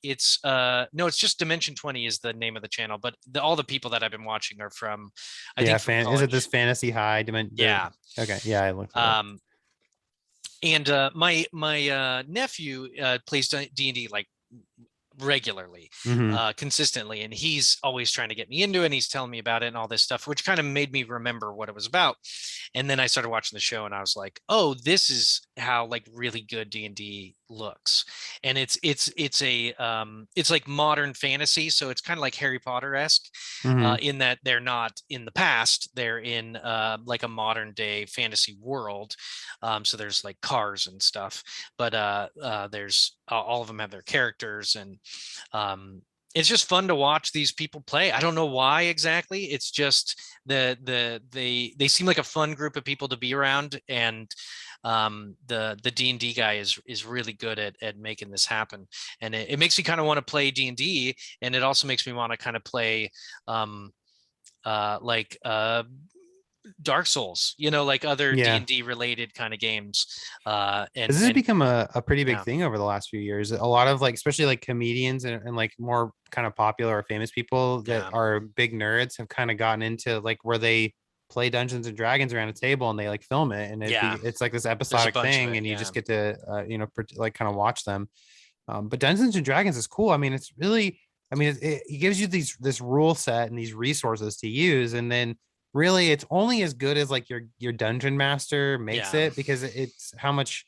It's no, it's just Dimension 20 is the name of the channel, but all the people that I've been watching are from, I Yeah, think, from is it this college. Fantasy High Yeah. Okay, yeah, I looked it up. And my nephew plays D&D like regularly, Mm-hmm. consistently, and he's always trying to get me into it, and he's telling me about it and all this stuff, which kind of made me remember what it was about. And then I started watching the show, and I was like, oh, this is how like really good D&D looks. And it's like modern fantasy, so it's kind of like Harry Potter-esque, Mm-hmm. in that they're not in the past, they're in like a modern day fantasy world. So there's like cars and stuff, but there's all of them have their characters, and it's just fun to watch these people play. I don't know why exactly. It's just they seem like a fun group of people to be around, and the D&D guy is really good at making this happen, and it makes me kind of want to play D&D, and it also makes me want to kind of play um like Dark Souls, like other Yeah. D&D related kind of games. This has And become a pretty big yeah, thing over the last few years. A lot of like, especially like comedians and like more kind of popular or famous people that yeah, are big nerds have kind of gotten into like where they play Dungeons and Dragons around a table and they like film it, and yeah. it's like this There's a episodic bunch of thing, it. and you Yeah. just get to like kind of watch them. But Dungeons and Dragons is cool. I mean, it's really, I mean, it gives you this rule set and these resources to use, and then really it's only as good as like your dungeon master makes Yeah. it, because it's how much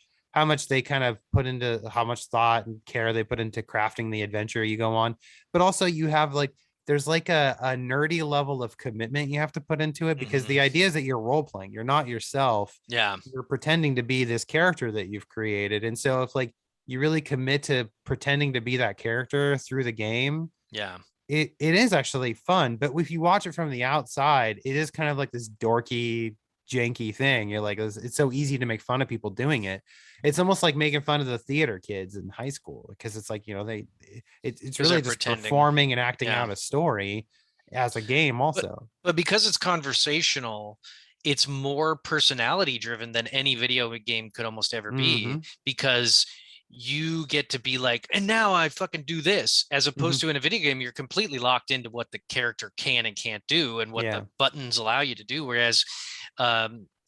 they kind of put into, how much thought and care they put into crafting the adventure you go on. But also you have like, there's like a nerdy level of commitment you have to put into it, because Hmm. the idea is that you're role playing, you're not yourself, Yeah. you're pretending to be this character that you've created. And so if like you really commit to pretending to be that character through the game, Yeah. it is actually fun. But if you watch it from the outside, it is kind of like this dorky, janky thing. You're like, it's so easy to make fun of people doing it. It's almost like making fun of the theater kids in high school, because it's like, it's Because they're really just pretending. performing and acting Yeah. out a story as a game But also. but because it's conversational, it's more personality driven than any video game could almost ever be, Mm-hmm. because you get to be like, and now I fucking do this, as opposed Mm-hmm. to in a video game, you're completely locked into what the character can and can't do and what Yeah. the buttons allow you to do. Whereas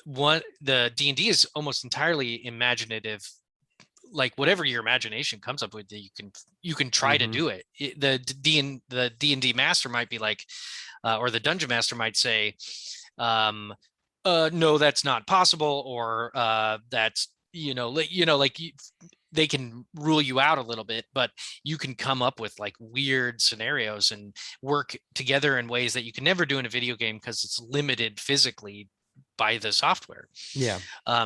what the D&D is almost entirely imaginative, like whatever your imagination comes up with, you can try to Mm-hmm. do it. The D&D master might be like, or the dungeon master might say, um, no, that's not possible, or that's they can rule you out a little bit, but you can come up with like weird scenarios and work together in ways that you can never do in a video game because it's limited physically by the software. Yeah.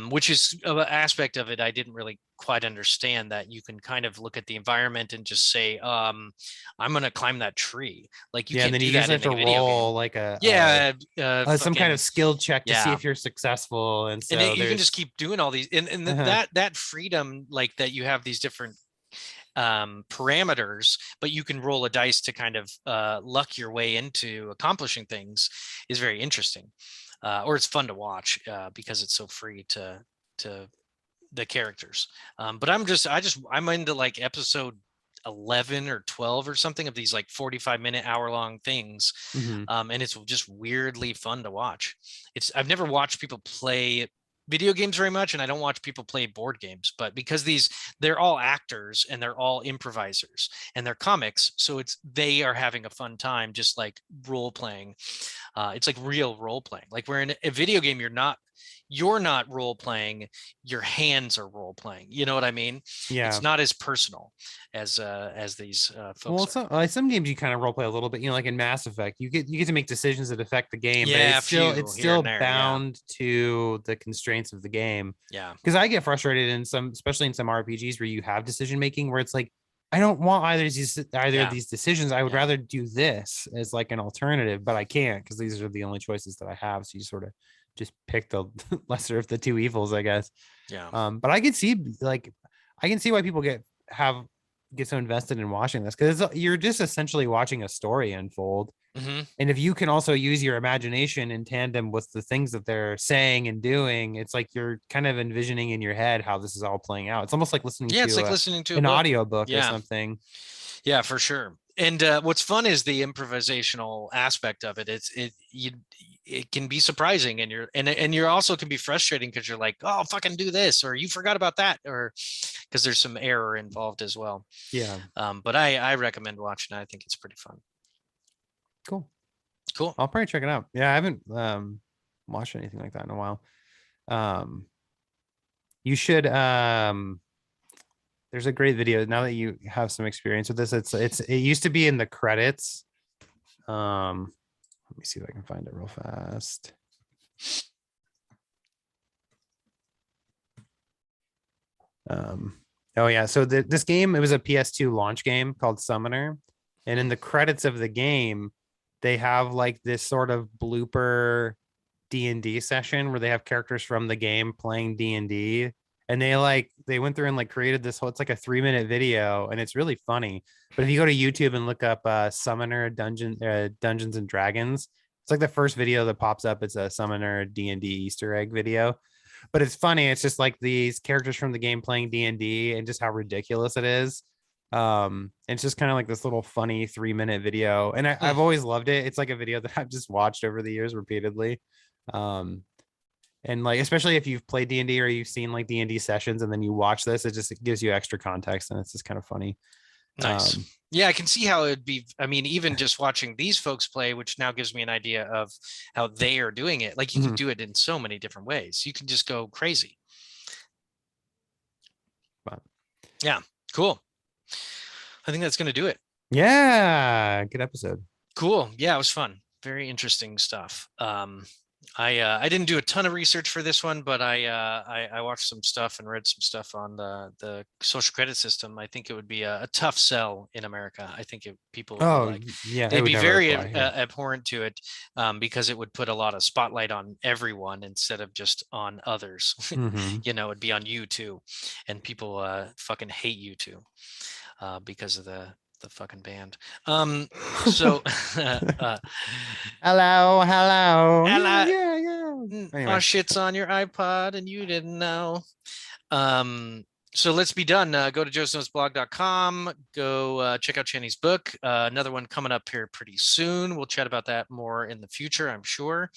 Which is an aspect of it I didn't really quite understand, that you can kind of look at the environment and just say, I'm going to climb that tree. Like you Yeah. And can't then you do just that have in to a video game. roll like Yeah, some kind of fucking skill check to see yeah. if you're successful. And And so you can just there's, keep doing all these, and uh-huh. that freedom, like that you have these different parameters, but you can roll a dice to kind of luck your way into accomplishing things, is very interesting. Or it's fun to watch because it's so free to the characters. But I'm into like episode 11 or 12 or something of these like 45-minute hour long things. Mhm. And it's just weirdly fun to watch. I've never watched people play video games very much, and I don't watch people play board games, but because they're all actors and they're all improvisers and they're comics, so they are having a fun time just like role playing. It's like real role playing. Like where in a video game, you're not role playing, your hands are role playing. You know what I mean? Yeah. It's not as personal as these Well, folks are. some games you kind of role play a little bit, like in Mass Effect, you get to make decisions that affect the game, but Yeah, a it's few here and still there. Yeah, bound to the constraints of the game. yeah, Because I get frustrated in some, especially in some RPGs where you have decision making, where it's like, I don't want either of yeah, these decisions. I would yeah, rather do this as like an alternative, but I can't, because these are the only choices that I have. So you sort of just pick the lesser of the two evils, I guess. yeah. But I could see like, I can see why people get so invested in watching this, because you're just essentially watching a story unfold. And if you can also use your imagination in tandem with the things that they're saying and doing, it's like you're kind of envisioning in your head how this is all playing out. It's almost like listening Yeah, it's like to listening to a an book. audio book or Yeah. something. Yeah, for sure. And what's fun is the improvisational aspect of it. It can be surprising, and you're also can be frustrating because you're like, oh, fucking do this, or you forgot about that, or because there's some error involved as well. Yeah. But I recommend watching it. I think it's pretty fun. Cool. Cool. I'll probably check it out. Yeah, I haven't watched anything like that in a while. You should there's a great video now that you have some experience with this. It used to be in the credits. Let me see if I can find it real fast. Oh yeah, so this game, it was a PS2 launch game called Summoner, and in the credits of the game, they have like this sort of blooper D&D session where they have characters from the game playing D&D, and they went through and like created this whole, it's like a 3-minute video, and it's really funny. But if you go to YouTube and look up Summoner Dungeons and Dragons, it's like the first video that pops up. It's a Summoner D&D Easter egg video, but it's funny. It's just like these characters from the game playing D&D and just how ridiculous it is. It's just kind of like this little funny 3-minute video, and I've always loved it. It's like a video that I've just watched over the years repeatedly. And like, especially if you've played D&D or you've seen like D&D sessions and then you watch this, it gives you extra context, and it's just kind of funny. Nice. Yeah, I can see how it'd be. I mean, even just watching these folks play, which now gives me an idea of how they are doing it. Like you can do it in so many different ways. You can just go crazy. But yeah, cool. I think that's going to do it. Yeah, good episode. Cool. Yeah, it was fun. Very interesting stuff. I didn't do a ton of research for this one, but I watched some stuff and read some stuff on the social credit system. I think it would be a tough sell in America. I think people would they'd be very abhorrent to it, because it would put a lot of spotlight on everyone instead of just on others. It'd be on you too, and people fucking hate you too, because of the fucking band. So hello. Anyway. Our shit's on your iPod and you didn't know. So let's be done. Go to joesnosblog.com. Go check out Channy's book. Another one coming up here pretty soon. We'll chat about that more in the future, I'm sure.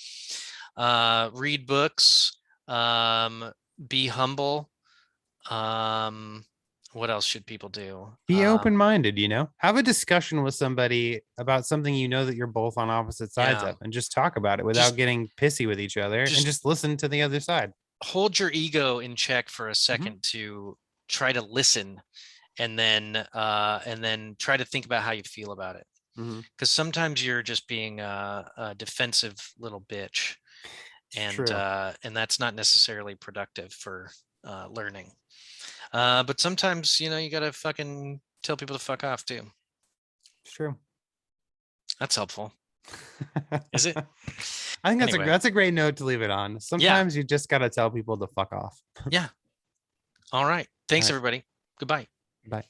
Read books. Be humble. What else should people do? Be open-minded, have a discussion with somebody about something that you're both on opposite sides of, and just talk about it without getting pissy with each other, and just listen to the other side. Hold your ego in check for a second to try to listen, and then try to think about how you feel about it. Because sometimes you're just being a defensive little bitch, and that's not necessarily productive for learning. But sometimes, you gotta fucking tell people to fuck off too. It's true. That's helpful. Is it? I think that's a great note to leave it on. Sometimes you just gotta tell people to fuck off. Yeah. All right. Thanks, everybody. Goodbye. Bye.